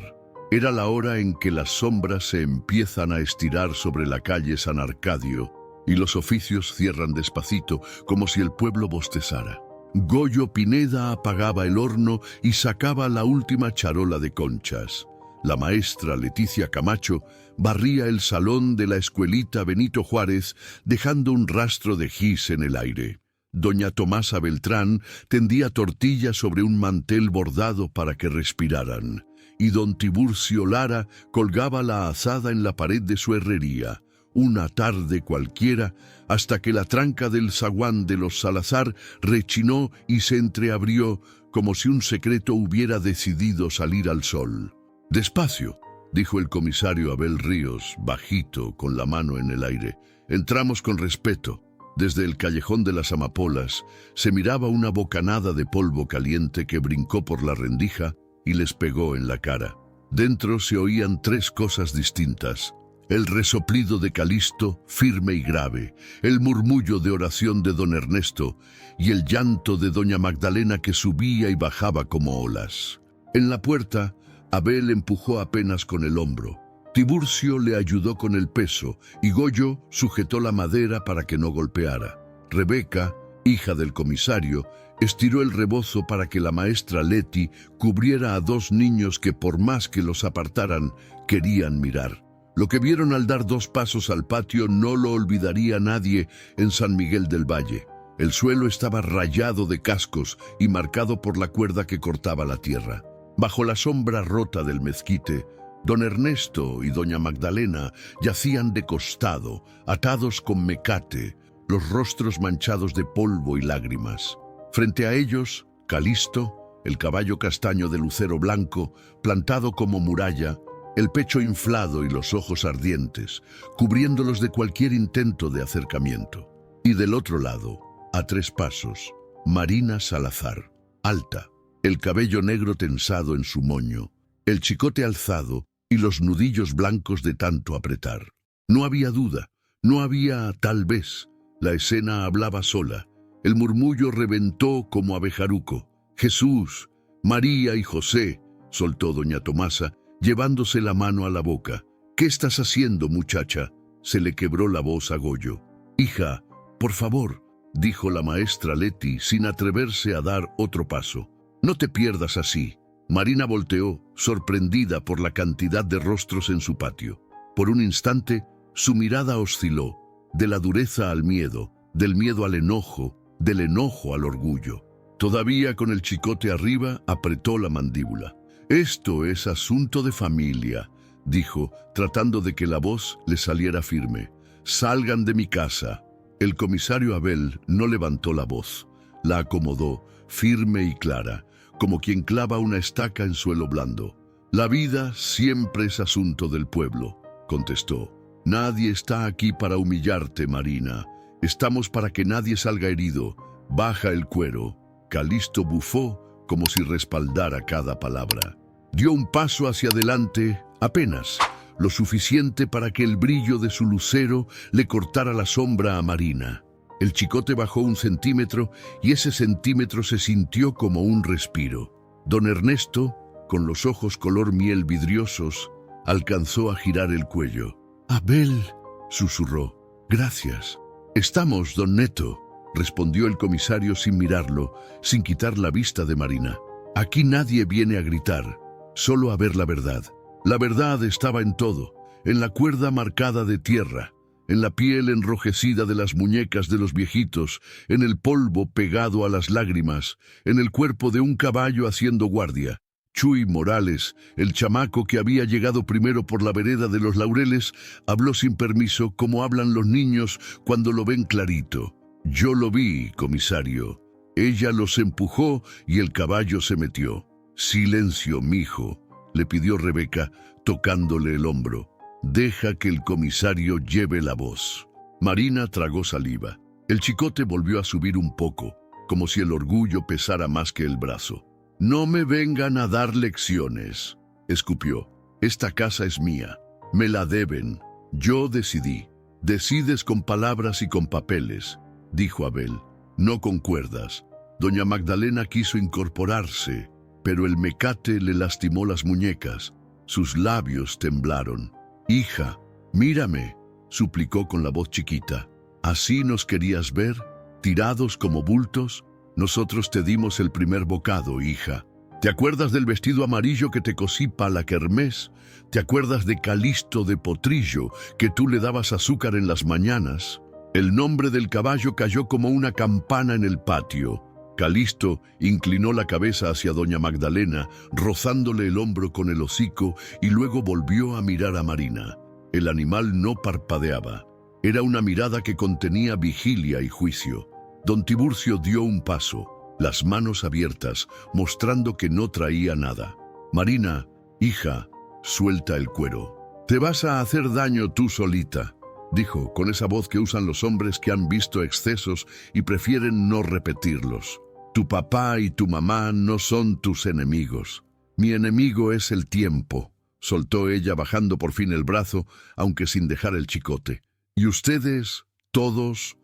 Era la hora en que las sombras se empiezan a estirar sobre la calle San Arcadio y los oficios cierran despacito, como si el pueblo bostezara. Goyo Pineda apagaba el horno y sacaba la última charola de conchas. La maestra Leticia Camacho barría el salón de la escuelita Benito Juárez, dejando un rastro de gis en el aire. Doña Tomasa Beltrán tendía tortillas sobre un mantel bordado para que respiraran, y don Tiburcio Lara colgaba la azada en la pared de su herrería, una tarde cualquiera, hasta que la tranca del zaguán de los Salazar rechinó y se entreabrió como si un secreto hubiera decidido salir al sol. «Despacio», dijo el comisario Abel Ríos, bajito, con la mano en el aire. Entramos con respeto. Desde el callejón de las amapolas se miraba una bocanada de polvo caliente que brincó por la rendija y les pegó en la cara. Dentro se oían tres cosas distintas: el resoplido de Calisto, firme y grave, el murmullo de oración de don Ernesto y el llanto de doña Magdalena que subía y bajaba como olas. En la puerta, Abel empujó apenas con el hombro. Tiburcio le ayudó con el peso y Goyo sujetó la madera para que no golpeara. Rebeca, hija del comisario, estiró el rebozo para que la maestra Leti cubriera a dos niños que, por más que los apartaran, querían mirar. Lo que vieron al dar 2 pasos al patio no lo olvidaría nadie en San Miguel del Valle. El suelo estaba rayado de cascos y marcado por la cuerda que cortaba la tierra. Bajo la sombra rota del mezquite, don Ernesto y doña Magdalena yacían de costado, atados con mecate, los rostros manchados de polvo y lágrimas. Frente a ellos, Calisto, el caballo castaño de lucero blanco, plantado como muralla, el pecho inflado y los ojos ardientes, cubriéndolos de cualquier intento de acercamiento. Y del otro lado, a 3 pasos, Marina Salazar, alta, el cabello negro tensado en su moño, el chicote alzado y los nudillos blancos de tanto apretar. No había duda, no había tal vez. La escena hablaba sola. El murmullo reventó como abejaruco. Jesús, María y José, soltó doña Tomasa, llevándose la mano a la boca. ¿Qué estás haciendo, muchacha? Se le quebró la voz a Goyo. Hija, por favor, dijo la maestra Leti sin atreverse a dar otro paso. No te pierdas así. Marina volteó, sorprendida por la cantidad de rostros en su patio. Por un instante, su mirada osciló, de la dureza al miedo, del miedo al enojo, del enojo al orgullo. Todavía con el chicote arriba, apretó la mandíbula. Esto es asunto de familia, dijo, tratando de que la voz le saliera firme. Salgan de mi casa. El comisario Abel no levantó la voz. La acomodó, firme y clara, como quien clava una estaca en suelo blando. La vida siempre es asunto del pueblo, contestó. Nadie está aquí para humillarte, Marina. Estamos para que nadie salga herido. Baja el cuero. Calisto bufó como si respaldara cada palabra. Dio un paso hacia adelante, apenas, lo suficiente para que el brillo de su lucero le cortara la sombra a Marina. El chicote bajó 1 centímetro y ese centímetro se sintió como un respiro. Don Ernesto, con los ojos color miel vidriosos, alcanzó a girar el cuello. Abel, susurró. Gracias. Estamos, don Neto, respondió el comisario sin mirarlo, sin quitar la vista de Marina. Aquí nadie viene a gritar, solo a ver la verdad. La verdad estaba en todo, en la cuerda marcada de tierra, en la piel enrojecida de las muñecas de los viejitos, en el polvo pegado a las lágrimas, en el cuerpo de un caballo haciendo guardia. Chuy Morales, el chamaco que había llegado primero por la vereda de los Laureles, habló sin permiso como hablan los niños cuando lo ven clarito. Yo lo vi, comisario. Ella los empujó y el caballo se metió. Silencio, mijo, le pidió Rebeca, tocándole el hombro. Deja que el comisario lleve la voz. Marina tragó saliva. El chicote volvió a subir un poco, como si el orgullo pesara más que el brazo. No me vengan a dar lecciones, escupió. Esta casa es mía. Me la deben. Yo decidí. Decides con palabras y con papeles, dijo Abel. No con cuerdas. Doña Magdalena quiso incorporarse, pero el mecate le lastimó las muñecas. Sus labios temblaron. Hija, mírame, suplicó con la voz chiquita. ¿Así nos querías ver, tirados como bultos? Nosotros te dimos el primer bocado, hija. ¿Te acuerdas del vestido amarillo que te cosí pa' la kermés? ¿Te acuerdas de Calisto de Potrillo, que tú le dabas azúcar en las mañanas? El nombre del caballo cayó como una campana en el patio. Calisto inclinó la cabeza hacia doña Magdalena, rozándole el hombro con el hocico, y luego volvió a mirar a Marina. El animal no parpadeaba. Era una mirada que contenía vigilia y juicio. Don Tiburcio dio un paso, las manos abiertas, mostrando que no traía nada. Marina, hija, suelta el cuero. Te vas a hacer daño tú solita, dijo con esa voz que usan los hombres que han visto excesos y prefieren no repetirlos. Tu papá y tu mamá no son tus enemigos. Mi enemigo es el tiempo, soltó ella bajando por fin el brazo, aunque sin dejar el chicote. Y ustedes, todos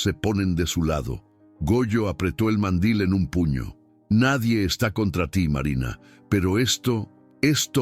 se ponen de su lado. Goyo apretó el mandil en un puño. Nadie está contra ti, Marina, pero esto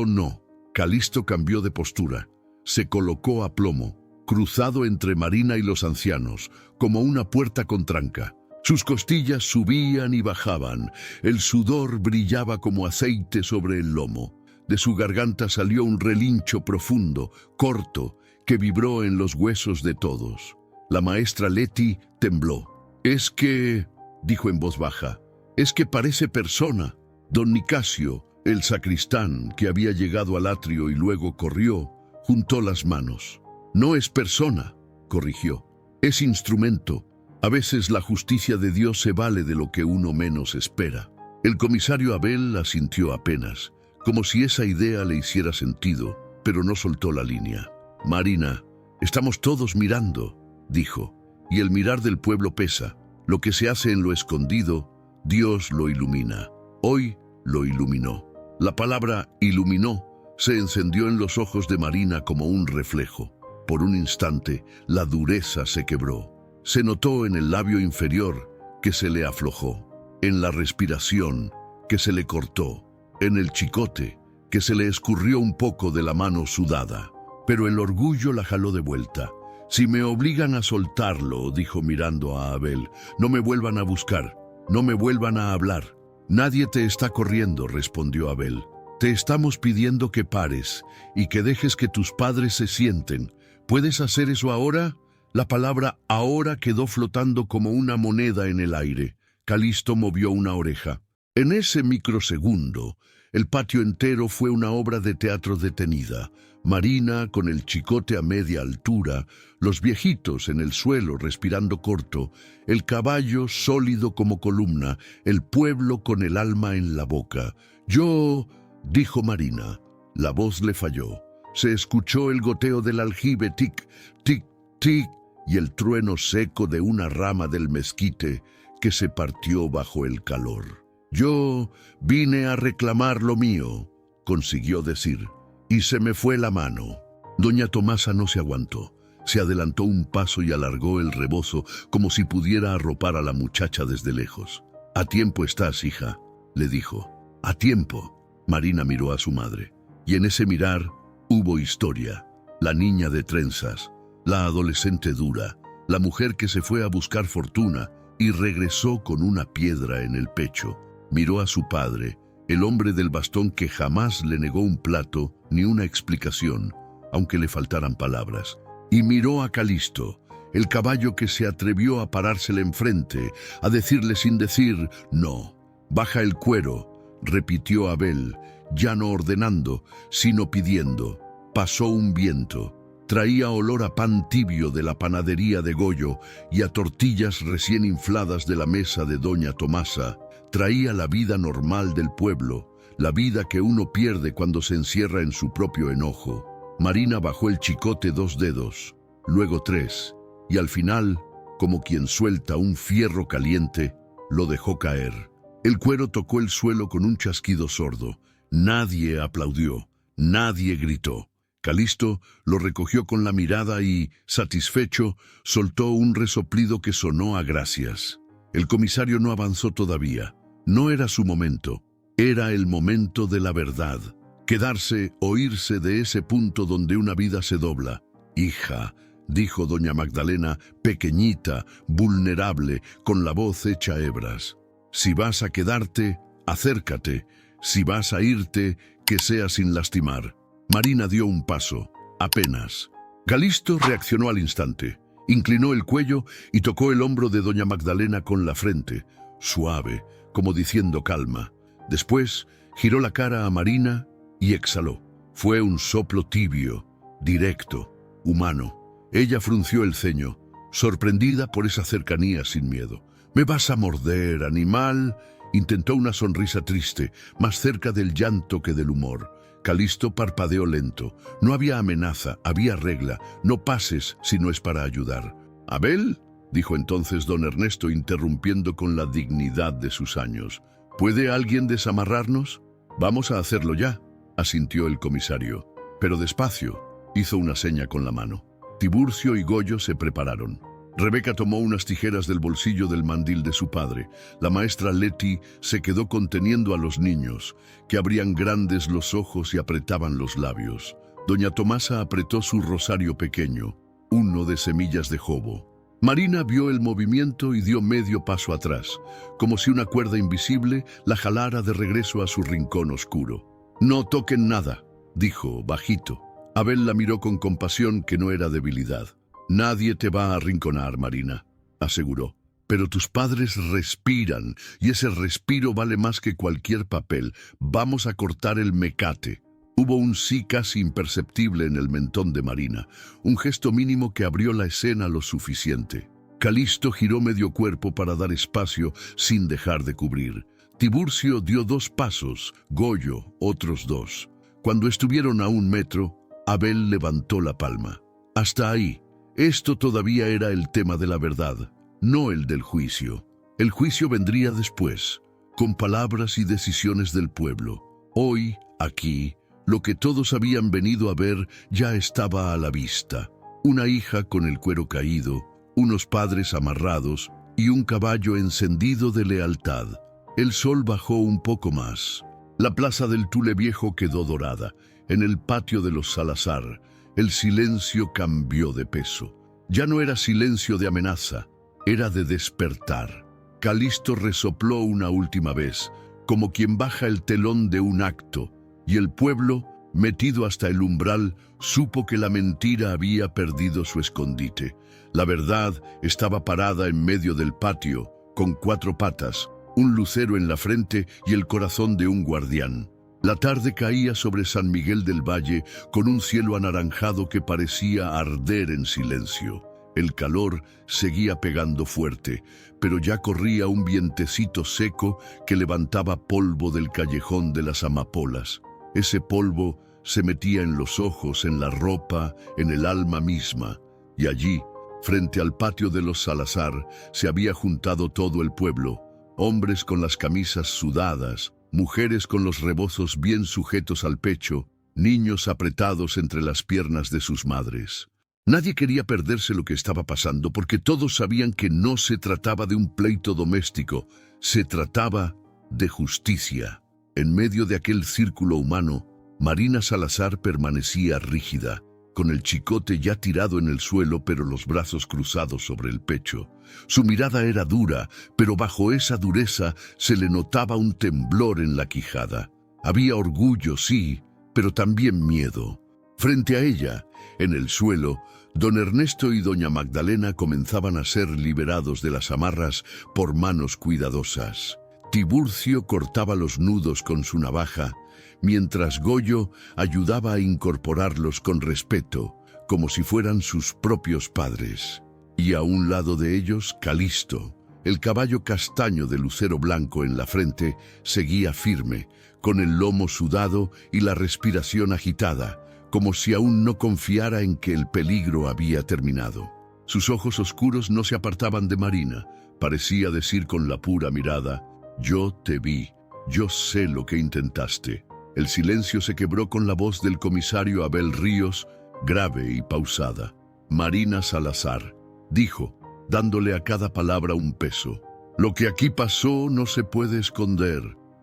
no. Calisto cambió de postura. Se colocó a plomo, cruzado entre Marina y los ancianos, como una puerta con tranca. Sus costillas subían y bajaban. El sudor brillaba como aceite sobre el lomo. De su garganta salió un relincho profundo, corto, que vibró en los huesos de todos. La maestra Leti tembló. «Es que», dijo en voz baja, «es que parece persona». Don Nicasio, el sacristán, que había llegado al atrio y luego corrió, juntó las manos. «No es persona», corrigió, «es instrumento. A veces la justicia de Dios se vale de lo que uno menos espera». El comisario Abel asintió apenas, como si esa idea le hiciera sentido, pero no soltó la línea. «Marina, estamos todos mirando», dijo, «y el mirar del pueblo pesa. Lo que se hace en lo escondido, Dios lo ilumina. Hoy lo iluminó». La palabra iluminó se encendió en los ojos de Marina como un reflejo. Por un instante, la dureza se quebró. Se notó en el labio inferior que se le aflojó, en la respiración que se le cortó, en el chicote que se le escurrió un poco de la mano sudada. Pero el orgullo la jaló de vuelta. «Si me obligan a soltarlo», dijo mirando a Abel, «no me vuelvan a buscar, no me vuelvan a hablar». «Nadie te está corriendo», respondió Abel. «Te estamos pidiendo que pares y que dejes que tus padres se sienten. ¿Puedes hacer eso ahora?» La palabra «ahora» quedó flotando como una moneda en el aire. Calisto movió una oreja. En ese microsegundo, el patio entero fue una obra de teatro detenida. Marina con el chicote a media altura, los viejitos en el suelo respirando corto, el caballo sólido como columna, el pueblo con el alma en la boca. «Yo», dijo Marina. La voz le falló. Se escuchó el goteo del aljibe, tic, tic, tic, y el trueno seco de una rama del mezquite que se partió bajo el calor. «Yo vine a reclamar lo mío», consiguió decir, y se me fue la mano. Doña Tomasa no se aguantó. Se adelantó un paso y alargó el rebozo como si pudiera arropar a la muchacha desde lejos. «A tiempo estás, hija», le dijo. «A tiempo». Marina miró a su madre, y en ese mirar hubo historia. La niña de trenzas, la adolescente dura, la mujer que se fue a buscar fortuna y regresó con una piedra en el pecho. Miró a su padre, el hombre del bastón que jamás le negó un plato ni una explicación, aunque le faltaran palabras. Y miró a Calisto, el caballo que se atrevió a parársele enfrente, a decirle sin decir «no». «Baja el cuero», repitió Abel, ya no ordenando, sino pidiendo. Pasó un viento. Traía olor a pan tibio de la panadería de Goyo y a tortillas recién infladas de la mesa de doña Tomasa. Traía la vida normal del pueblo, la vida que uno pierde cuando se encierra en su propio enojo. Marina bajó el chicote 2 dedos, luego 3, y al final, como quien suelta un fierro caliente, lo dejó caer. El cuero tocó el suelo con un chasquido sordo. Nadie aplaudió, nadie gritó. Calisto lo recogió con la mirada y, satisfecho, soltó un resoplido que sonó a gracias. El comisario no avanzó todavía. No era su momento. Era el momento de la verdad. Quedarse o irse de ese punto donde una vida se dobla. «Hija», dijo doña Magdalena, pequeñita, vulnerable, con la voz hecha hebras. «Si vas a quedarte, acércate. Si vas a irte, que sea sin lastimar». Marina dio un paso, apenas. Calisto reaccionó al instante. Inclinó el cuello y tocó el hombro de doña Magdalena con la frente, suave, como diciendo calma. Después giró la cara a Marina y exhaló. Fue un soplo tibio, directo, humano. Ella frunció el ceño, sorprendida por esa cercanía sin miedo. «¿Me vas a morder, animal?», intentó una sonrisa triste, más cerca del llanto que del humor. Calisto parpadeó lento. No había amenaza, había regla. No pases si no es para ayudar. «¿Abel?», dijo entonces don Ernesto, interrumpiendo con la dignidad de sus años. «¿Puede alguien desamarrarnos?». «Vamos a hacerlo ya», asintió el comisario. «Pero despacio», hizo una seña con la mano. Tiburcio y Goyo se prepararon. Rebeca tomó unas tijeras del bolsillo del mandil de su padre. La maestra Leti se quedó conteniendo a los niños, que abrían grandes los ojos y apretaban los labios. Doña Tomasa apretó su rosario pequeño, uno de semillas de jobo. Marina vio el movimiento y dio medio paso atrás, como si una cuerda invisible la jalara de regreso a su rincón oscuro. «No toquen nada», dijo bajito. Abel la miró con compasión, que no era debilidad. «Nadie te va a arrinconar, Marina», aseguró. «Pero tus padres respiran, y ese respiro vale más que cualquier papel. Vamos a cortar el mecate». Hubo un sí casi imperceptible en el mentón de Marina, un gesto mínimo que abrió la escena lo suficiente. Calisto giró medio cuerpo para dar espacio sin dejar de cubrir. Tiburcio dio 2 pasos, Goyo otros 2. Cuando estuvieron a 1 metro, Abel levantó la palma. Hasta ahí. Esto todavía era el tema de la verdad, no el del juicio. El juicio vendría después, con palabras y decisiones del pueblo. Hoy, aquí, lo que todos habían venido a ver ya estaba a la vista. Una hija con el cuero caído, unos padres amarrados y un caballo encendido de lealtad. El sol bajó un poco más. La plaza del Tule Viejo quedó dorada. En el patio de los Salazar, el silencio cambió de peso. Ya no era silencio de amenaza, era de despertar. Calisto resopló una última vez, como quien baja el telón de un acto, y el pueblo, metido hasta el umbral, supo que la mentira había perdido su escondite. La verdad estaba parada en medio del patio, con 4 patas, un lucero en la frente y el corazón de un guardián. La tarde caía sobre San Miguel del Valle con un cielo anaranjado que parecía arder en silencio. El calor seguía pegando fuerte, pero ya corría un vientecito seco que levantaba polvo del callejón de las amapolas. Ese polvo se metía en los ojos, en la ropa, en el alma misma. Y allí, frente al patio de los Salazar, se había juntado todo el pueblo, hombres con las camisas sudadas, mujeres con los rebozos bien sujetos al pecho, niños apretados entre las piernas de sus madres. Nadie quería perderse lo que estaba pasando porque todos sabían que no se trataba de un pleito doméstico, se trataba de justicia. En medio de aquel círculo humano, Marina Salazar permanecía rígida, con el chicote ya tirado en el suelo pero los brazos cruzados sobre el pecho. Su mirada era dura, pero bajo esa dureza se le notaba un temblor en la quijada. Había orgullo, sí, pero también miedo. Frente a ella, en el suelo, don Ernesto y doña Magdalena comenzaban a ser liberados de las amarras por manos cuidadosas. Tiburcio cortaba los nudos con su navaja, mientras Goyo ayudaba a incorporarlos con respeto, como si fueran sus propios padres. Y a un lado de ellos, Calisto, el caballo castaño de lucero blanco en la frente, seguía firme, con el lomo sudado y la respiración agitada, como si aún no confiara en que el peligro había terminado. Sus ojos oscuros no se apartaban de Marina, parecía decir con la pura mirada: «Yo te vi, yo sé lo que intentaste». El silencio se quebró con la voz del comisario Abel Ríos, grave y pausada. «Marina Salazar», dijo, dándole a cada palabra un peso. «Lo que aquí pasó no se puede esconder.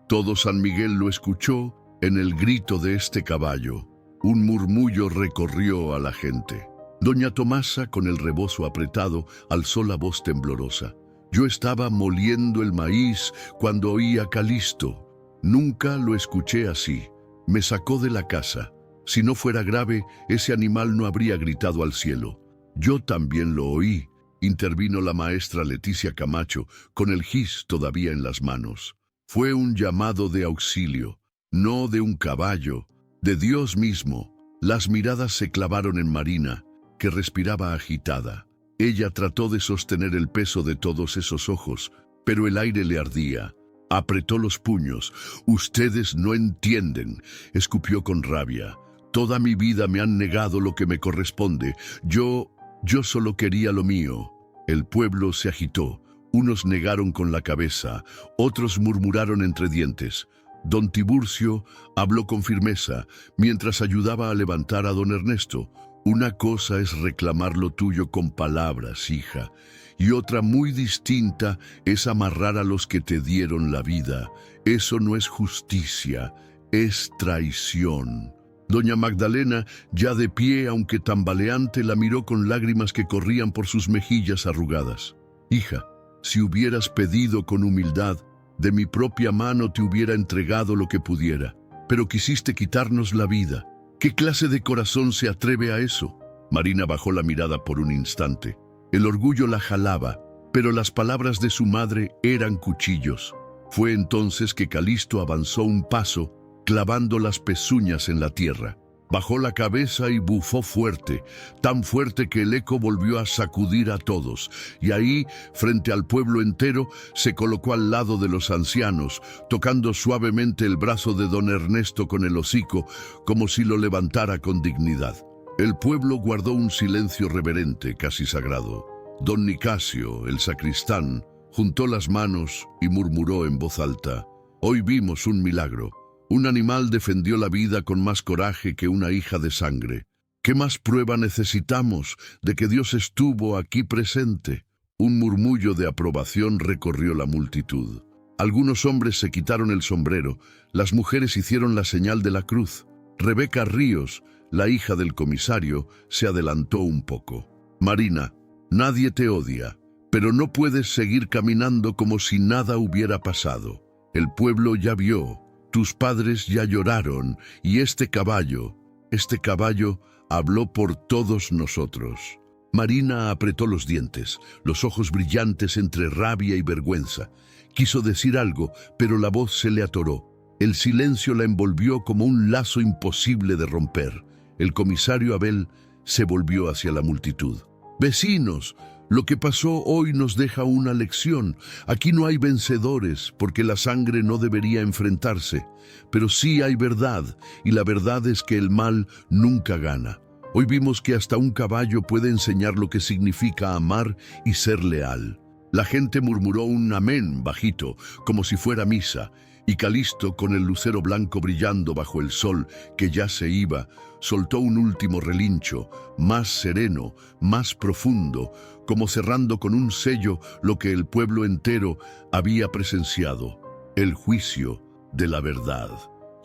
Todo San Miguel lo escuchó en el grito de este caballo». Un murmullo recorrió a la gente. Doña Tomasa, con el rebozo apretado, alzó la voz temblorosa. «Yo estaba moliendo el maíz cuando oí a Calisto. Nunca lo escuché así. Me sacó de la casa. Si no fuera grave, ese animal no habría gritado al cielo». «Yo también lo oí», intervino la maestra Leticia Camacho, con el gis todavía en las manos. «Fue un llamado de auxilio, no de un caballo, de Dios mismo». Las miradas se clavaron en Marina, que respiraba agitada. Ella trató de sostener el peso de todos esos ojos, pero el aire le ardía. apretó los puños. «Ustedes no entienden», escupió con rabia. «Toda mi vida me han negado lo que me corresponde. Yo solo quería lo mío». El pueblo se agitó. Unos negaron con la cabeza, otros murmuraron entre dientes. Don Tiburcio habló con firmeza, mientras ayudaba a levantar a don Ernesto. «Una cosa es reclamar lo tuyo con palabras, hija, y otra muy distinta es amarrar a los que te dieron la vida. Eso no es justicia, es traición». Doña Magdalena, ya de pie, aunque tambaleante, la miró con lágrimas que corrían por sus mejillas arrugadas. «Hija, si hubieras pedido con humildad, de mi propia mano te hubiera entregado lo que pudiera, pero quisiste quitarnos la vida. ¿Qué clase de corazón se atreve a eso?». Marina bajó la mirada por un instante. El orgullo la jalaba, pero las palabras de su madre eran cuchillos. Fue entonces que Calisto avanzó un paso, clavando las pezuñas en la tierra. Bajó la cabeza y bufó fuerte, tan fuerte que el eco volvió a sacudir a todos, y ahí, frente al pueblo entero, se colocó al lado de los ancianos, tocando suavemente el brazo de don Ernesto con el hocico, como si lo levantara con dignidad. El pueblo guardó un silencio reverente, casi sagrado. Don Nicasio, el sacristán, juntó las manos y murmuró en voz alta: «Hoy vimos un milagro. Un animal defendió la vida con más coraje que una hija de sangre. ¿Qué más prueba necesitamos de que Dios estuvo aquí presente?». Un murmullo de aprobación recorrió la multitud. Algunos hombres se quitaron el sombrero, las mujeres hicieron la señal de la cruz. Rebeca Ríos, la hija del comisario, se adelantó un poco. «Marina, nadie te odia, pero no puedes seguir caminando como si nada hubiera pasado. El pueblo ya vio. Tus padres ya lloraron, y este caballo habló por todos nosotros». Marina apretó los dientes, los ojos brillantes entre rabia y vergüenza. Quiso decir algo, pero la voz se le atoró. El silencio la envolvió como un lazo imposible de romper. El comisario Abel se volvió hacia la multitud. «Vecinos, lo que pasó hoy nos deja una lección. Aquí no hay vencedores, porque la sangre no debería enfrentarse. Pero sí hay verdad, y la verdad es que el mal nunca gana. Hoy vimos que hasta un caballo puede enseñar lo que significa amar y ser leal». La gente murmuró un amén bajito, como si fuera misa, y Calisto, con el lucero blanco brillando bajo el sol que ya se iba, soltó un último relincho, más sereno, más profundo, como cerrando con un sello lo que el pueblo entero había presenciado: el juicio de la verdad.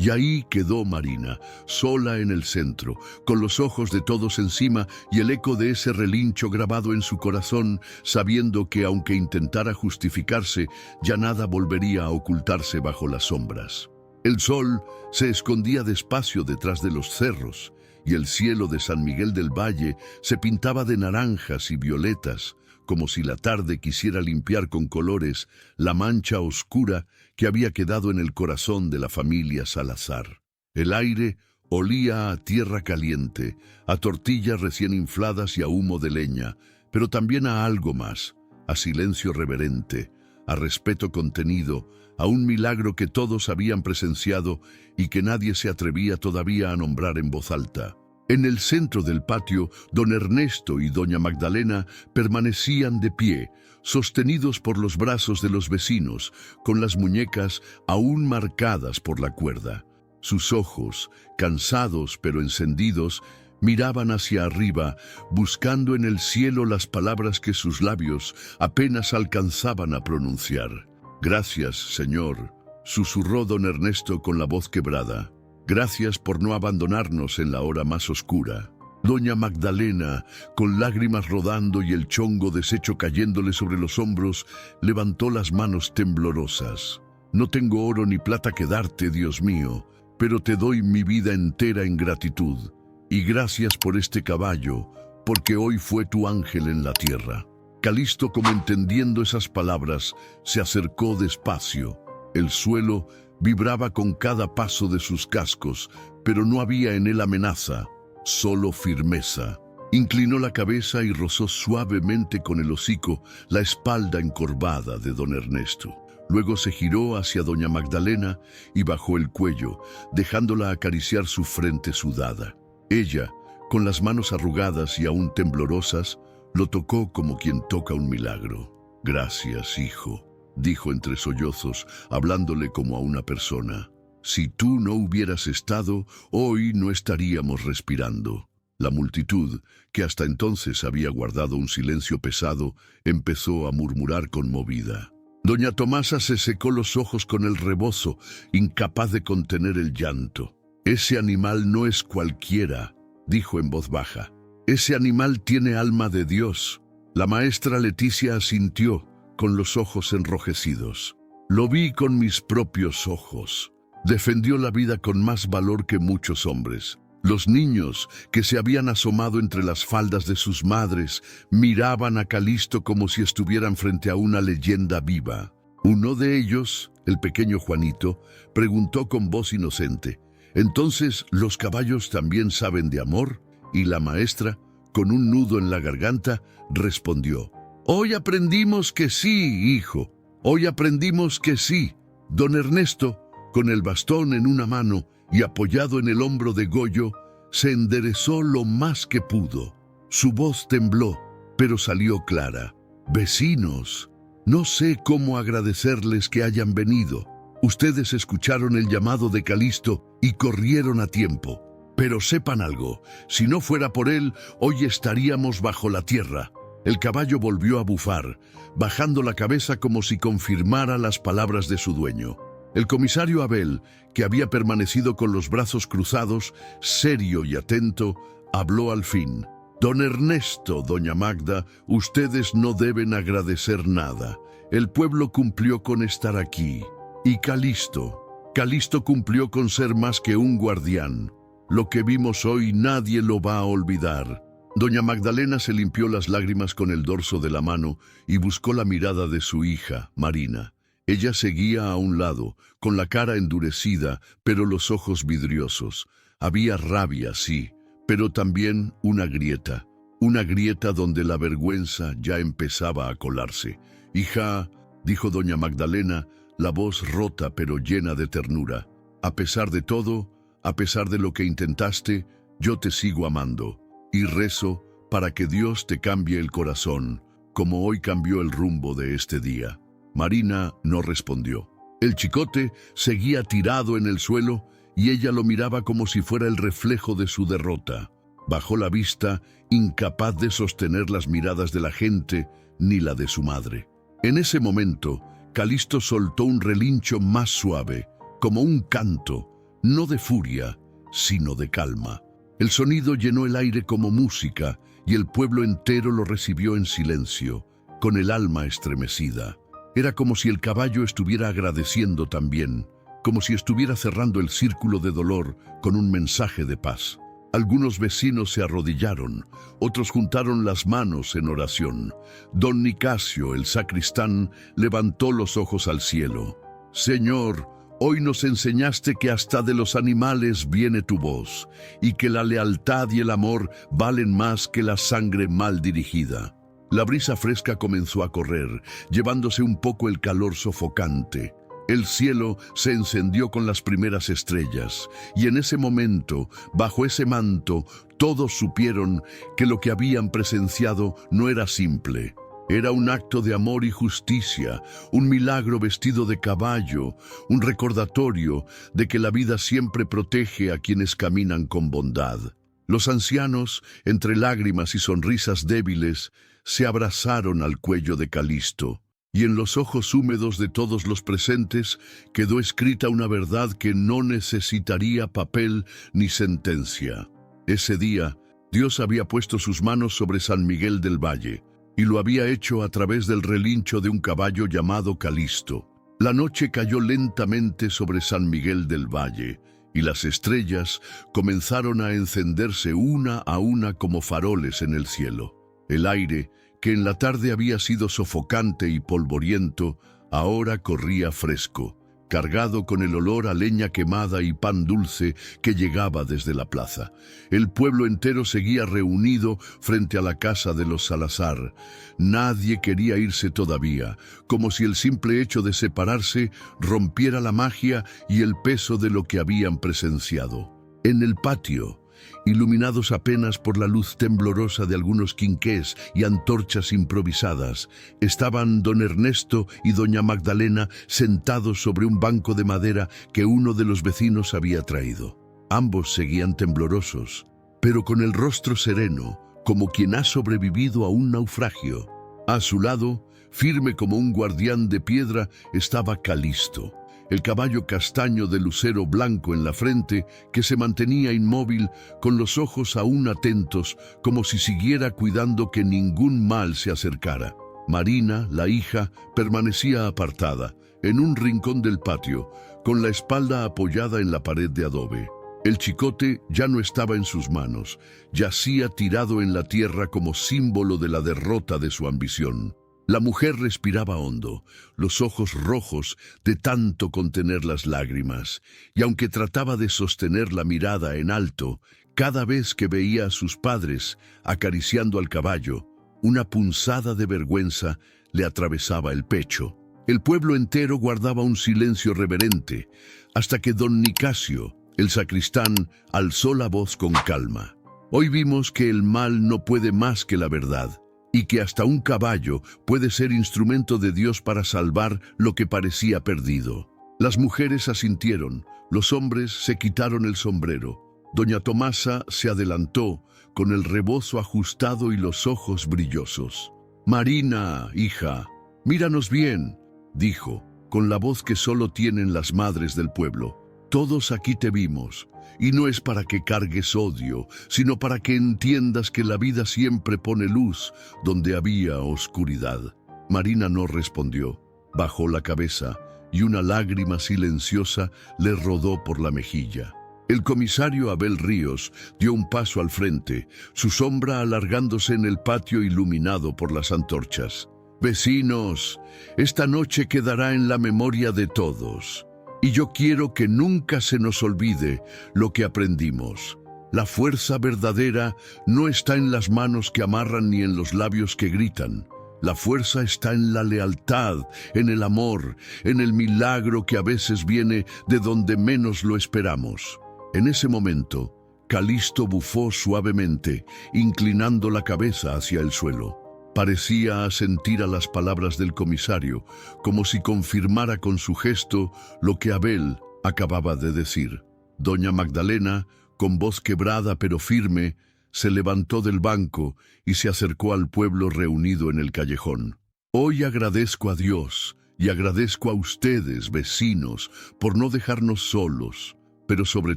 Y ahí quedó Marina, sola en el centro, con los ojos de todos encima y el eco de ese relincho grabado en su corazón, sabiendo que aunque intentara justificarse, ya nada volvería a ocultarse bajo las sombras. El sol se escondía despacio detrás de los cerros, y el cielo de San Miguel del Valle se pintaba de naranjas y violetas, como si la tarde quisiera limpiar con colores la mancha oscura que había quedado en el corazón de la familia Salazar. El aire olía a tierra caliente, a tortillas recién infladas y a humo de leña, pero también a algo más, a silencio reverente, a respeto contenido, a un milagro que todos habían presenciado y que nadie se atrevía todavía a nombrar en voz alta. En el centro del patio, don Ernesto y doña Magdalena permanecían de pie, sostenidos por los brazos de los vecinos, con las muñecas aún marcadas por la cuerda. Sus ojos, cansados pero encendidos, miraban hacia arriba, buscando en el cielo las palabras que sus labios apenas alcanzaban a pronunciar. «Gracias, Señor», susurró don Ernesto con la voz quebrada. «Gracias por no abandonarnos en la hora más oscura». Doña Magdalena, con lágrimas rodando y el chongo deshecho cayéndole sobre los hombros, levantó las manos temblorosas. «No tengo oro ni plata que darte, Dios mío, pero te doy mi vida entera en gratitud. Y gracias por este caballo, porque hoy fue tu ángel en la tierra». Calisto, como entendiendo esas palabras, se acercó despacio. El suelo vibraba con cada paso de sus cascos, pero no había en él amenaza, solo firmeza. Inclinó la cabeza y rozó suavemente con el hocico la espalda encorvada de don Ernesto. Luego se giró hacia doña Magdalena y bajó el cuello, dejándola acariciar su frente sudada. Ella, con las manos arrugadas y aún temblorosas, lo tocó como quien toca un milagro. «Gracias, hijo», dijo entre sollozos, hablándole como a una persona. «Si tú no hubieras estado, hoy no estaríamos respirando». La multitud, que hasta entonces había guardado un silencio pesado, empezó a murmurar conmovida. Doña Tomasa se secó los ojos con el rebozo, incapaz de contener el llanto. «Ese animal no es cualquiera», dijo en voz baja. «Ese animal tiene alma de Dios». La maestra Leticia asintió, con los ojos enrojecidos. «Lo vi con mis propios ojos. Defendió la vida con más valor que muchos hombres». Los niños, que se habían asomado entre las faldas de sus madres, miraban a Calisto como si estuvieran frente a una leyenda viva. Uno de ellos, el pequeño Juanito, preguntó con voz inocente: «¿Entonces los caballos también saben de amor?». Y la maestra, con un nudo en la garganta, respondió: «Hoy aprendimos que sí, hijo. Hoy aprendimos que sí». Don Ernesto, con el bastón en una mano y apoyado en el hombro de Goyo, se enderezó lo más que pudo. Su voz tembló, pero salió clara. «Vecinos, no sé cómo agradecerles que hayan venido. Ustedes escucharon el llamado de Calisto y corrieron a tiempo. Pero sepan algo, si no fuera por él, hoy estaríamos bajo la tierra». El caballo volvió a bufar, bajando la cabeza como si confirmara las palabras de su dueño. El comisario Abel, que había permanecido con los brazos cruzados, serio y atento, habló al fin. «Don Ernesto, doña Magda, ustedes no deben agradecer nada. El pueblo cumplió con estar aquí. Y Calisto cumplió con ser más que un guardián. Lo que vimos hoy nadie lo va a olvidar». Doña Magdalena se limpió las lágrimas con el dorso de la mano y buscó la mirada de su hija, Marina. Ella seguía a un lado, con la cara endurecida, pero los ojos vidriosos. Había rabia, sí, pero también una grieta donde la vergüenza ya empezaba a colarse. «Hija», dijo doña Magdalena, la voz rota pero llena de ternura, «a pesar de todo, a pesar de lo que intentaste, yo te sigo amando, y rezo para que Dios te cambie el corazón, como hoy cambió el rumbo de este día». Marina no respondió. El chicote seguía tirado en el suelo y ella lo miraba como si fuera el reflejo de su derrota. Bajó la vista, incapaz de sostener las miradas de la gente ni la de su madre. En ese momento, Calisto soltó un relincho más suave, como un canto, no de furia, sino de calma. El sonido llenó el aire como música y el pueblo entero lo recibió en silencio, con el alma estremecida. Era como si el caballo estuviera agradeciendo también, como si estuviera cerrando el círculo de dolor con un mensaje de paz. Algunos vecinos se arrodillaron, otros juntaron las manos en oración. Don Nicasio, el sacristán, levantó los ojos al cielo. «Señor, hoy nos enseñaste que hasta de los animales viene tu voz, y que la lealtad y el amor valen más que la sangre mal dirigida». La brisa fresca comenzó a correr, llevándose un poco el calor sofocante. El cielo se encendió con las primeras estrellas, y en ese momento, bajo ese manto, todos supieron que lo que habían presenciado no era simple. Era un acto de amor y justicia, un milagro vestido de caballo, un recordatorio de que la vida siempre protege a quienes caminan con bondad. Los ancianos, entre lágrimas y sonrisas débiles, se abrazaron al cuello de Calisto, y en los ojos húmedos de todos los presentes quedó escrita una verdad que no necesitaría papel ni sentencia. Ese día, Dios había puesto sus manos sobre San Miguel del Valle, y lo había hecho a través del relincho de un caballo llamado Calisto. La noche cayó lentamente sobre San Miguel del Valle, y las estrellas comenzaron a encenderse una a una como faroles en el cielo. El aire, que en la tarde había sido sofocante y polvoriento, ahora corría fresco, cargado con el olor a leña quemada y pan dulce que llegaba desde la plaza. El pueblo entero seguía reunido frente a la casa de los Salazar. Nadie quería irse todavía, como si el simple hecho de separarse rompiera la magia y el peso de lo que habían presenciado. En el patio, iluminados apenas por la luz temblorosa de algunos quinqués y antorchas improvisadas, estaban don Ernesto y doña Magdalena sentados sobre un banco de madera que uno de los vecinos había traído. Ambos seguían temblorosos, pero con el rostro sereno, como quien ha sobrevivido a un naufragio. A su lado, firme como un guardián de piedra, estaba Calisto, el caballo castaño de lucero blanco en la frente, que se mantenía inmóvil, con los ojos aún atentos, como si siguiera cuidando que ningún mal se acercara. Marina, la hija, permanecía apartada, en un rincón del patio, con la espalda apoyada en la pared de adobe. El chicote ya no estaba en sus manos, yacía tirado en la tierra como símbolo de la derrota de su ambición. La mujer respiraba hondo, los ojos rojos de tanto contener las lágrimas, y aunque trataba de sostener la mirada en alto, cada vez que veía a sus padres acariciando al caballo, una punzada de vergüenza le atravesaba el pecho. El pueblo entero guardaba un silencio reverente, hasta que don Nicasio, el sacristán, alzó la voz con calma. Hoy vimos que el mal no puede más que la verdad, y que hasta un caballo puede ser instrumento de Dios para salvar lo que parecía perdido. Las mujeres asintieron, los hombres se quitaron el sombrero. Doña Tomasa se adelantó, con el rebozo ajustado y los ojos brillosos. «Marina, hija, míranos bien», dijo, con la voz que solo tienen las madres del pueblo. «Todos aquí te vimos. Y no es para que cargues odio, sino para que entiendas que la vida siempre pone luz donde había oscuridad». Marina no respondió. Bajó la cabeza y una lágrima silenciosa le rodó por la mejilla. El comisario Abel Ríos dio un paso al frente, su sombra alargándose en el patio iluminado por las antorchas. «Vecinos, esta noche quedará en la memoria de todos. Y yo quiero que nunca se nos olvide lo que aprendimos. La fuerza verdadera no está en las manos que amarran ni en los labios que gritan. La fuerza está en la lealtad, en el amor, en el milagro que a veces viene de donde menos lo esperamos». En ese momento, Calisto bufó suavemente, inclinando la cabeza hacia el suelo. Parecía asentir a las palabras del comisario, como si confirmara con su gesto lo que Abel acababa de decir. Doña Magdalena, con voz quebrada pero firme, se levantó del banco y se acercó al pueblo reunido en el callejón. «Hoy agradezco a Dios y agradezco a ustedes, vecinos, por no dejarnos solos. Pero sobre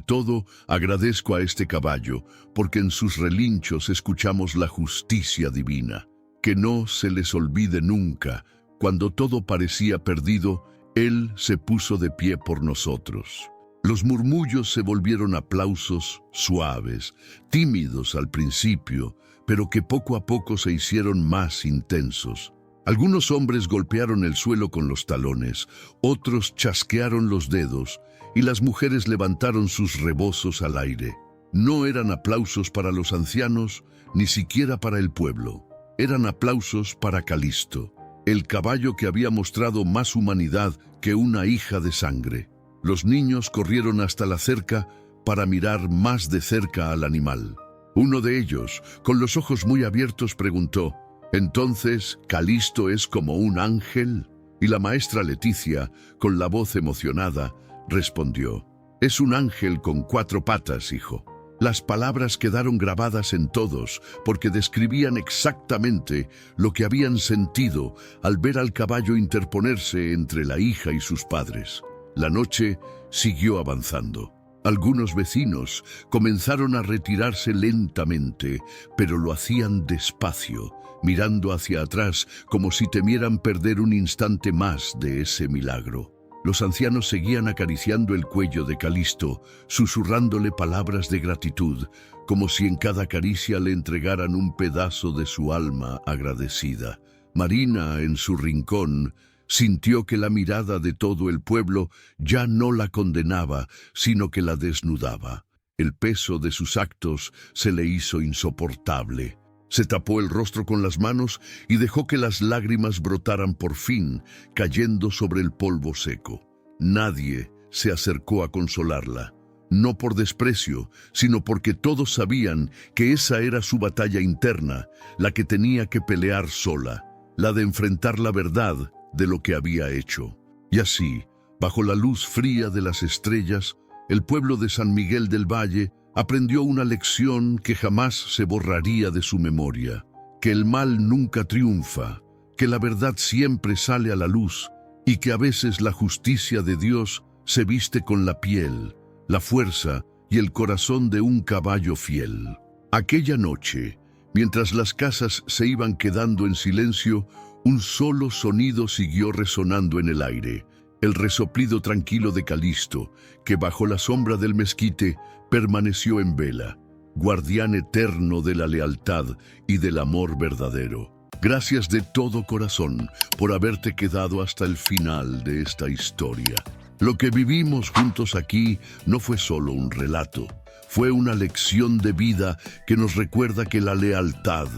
todo agradezco a este caballo, porque en sus relinchos escuchamos la justicia divina. Que no se les olvide nunca, cuando todo parecía perdido, Él se puso de pie por nosotros». Los murmullos se volvieron aplausos suaves, tímidos al principio, pero que poco a poco se hicieron más intensos. Algunos hombres golpearon el suelo con los talones, otros chasquearon los dedos, y las mujeres levantaron sus rebozos al aire. No eran aplausos para los ancianos, ni siquiera para el pueblo. Eran aplausos para Calisto, el caballo que había mostrado más humanidad que una hija de sangre. Los niños corrieron hasta la cerca para mirar más de cerca al animal. Uno de ellos, con los ojos muy abiertos, preguntó: «¿Entonces Calisto es como un ángel?». Y la maestra Leticia, con la voz emocionada, respondió: «Es un ángel con 4 patas, hijo». Las palabras quedaron grabadas en todos porque describían exactamente lo que habían sentido al ver al caballo interponerse entre la hija y sus padres. La noche siguió avanzando. Algunos vecinos comenzaron a retirarse lentamente, pero lo hacían despacio, mirando hacia atrás como si temieran perder un instante más de ese milagro. Los ancianos seguían acariciando el cuello de Calisto, susurrándole palabras de gratitud, como si en cada caricia le entregaran un pedazo de su alma agradecida. Marina, en su rincón, Sintió que la mirada de todo el pueblo ya no la condenaba, sino que la desnudaba. El peso de sus actos se le hizo insoportable. Se tapó el rostro con las manos y dejó que las lágrimas brotaran por fin, cayendo sobre el polvo seco. Nadie se acercó a consolarla, no por desprecio, sino porque todos sabían que esa era su batalla interna, la que tenía que pelear sola, la de enfrentar la verdad de lo que había hecho. Y así, bajo la luz fría de las estrellas, el pueblo de San Miguel del Valle aprendió una lección que jamás se borraría de su memoria: que el mal nunca triunfa, que la verdad siempre sale a la luz y que a veces la justicia de Dios se viste con la piel, la fuerza y el corazón de un caballo fiel. Aquella noche, mientras las casas se iban quedando en silencio, un solo sonido siguió resonando en el aire: el resoplido tranquilo de Calisto, que bajo la sombra del mezquite permaneció en vela, guardián eterno de la lealtad y del amor verdadero. Gracias de todo corazón por haberte quedado hasta el final de esta historia. Lo que vivimos juntos aquí no fue solo un relato, fue una lección de vida que nos recuerda que la lealtad,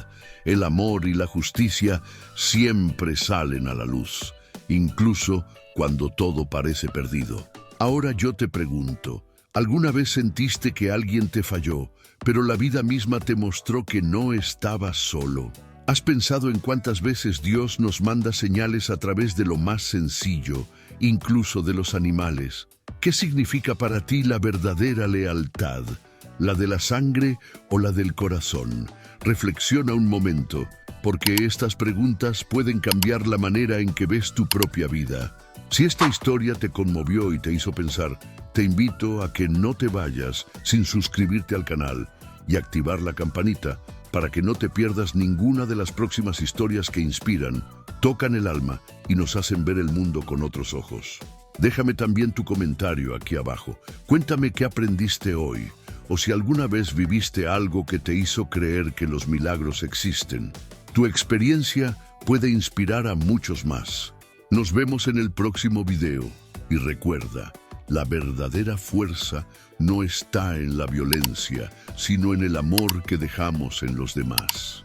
el amor y la justicia siempre salen a la luz, incluso cuando todo parece perdido. Ahora yo te pregunto, ¿alguna vez sentiste que alguien te falló, pero la vida misma te mostró que no estabas solo? ¿Has pensado en cuántas veces Dios nos manda señales a través de lo más sencillo, incluso de los animales? ¿Qué significa para ti la verdadera lealtad? ¿La de la sangre o la del corazón? Reflexiona un momento, porque estas preguntas pueden cambiar la manera en que ves tu propia vida. Si esta historia te conmovió y te hizo pensar, te invito a que no te vayas sin suscribirte al canal y activar la campanita para que no te pierdas ninguna de las próximas historias que inspiran, tocan el alma y nos hacen ver el mundo con otros ojos. Déjame también tu comentario aquí abajo. Cuéntame qué aprendiste hoy, o si alguna vez viviste algo que te hizo creer que los milagros existen. Tu experiencia puede inspirar a muchos más. Nos vemos en el próximo video y recuerda, la verdadera fuerza no está en la violencia, sino en el amor que dejamos en los demás.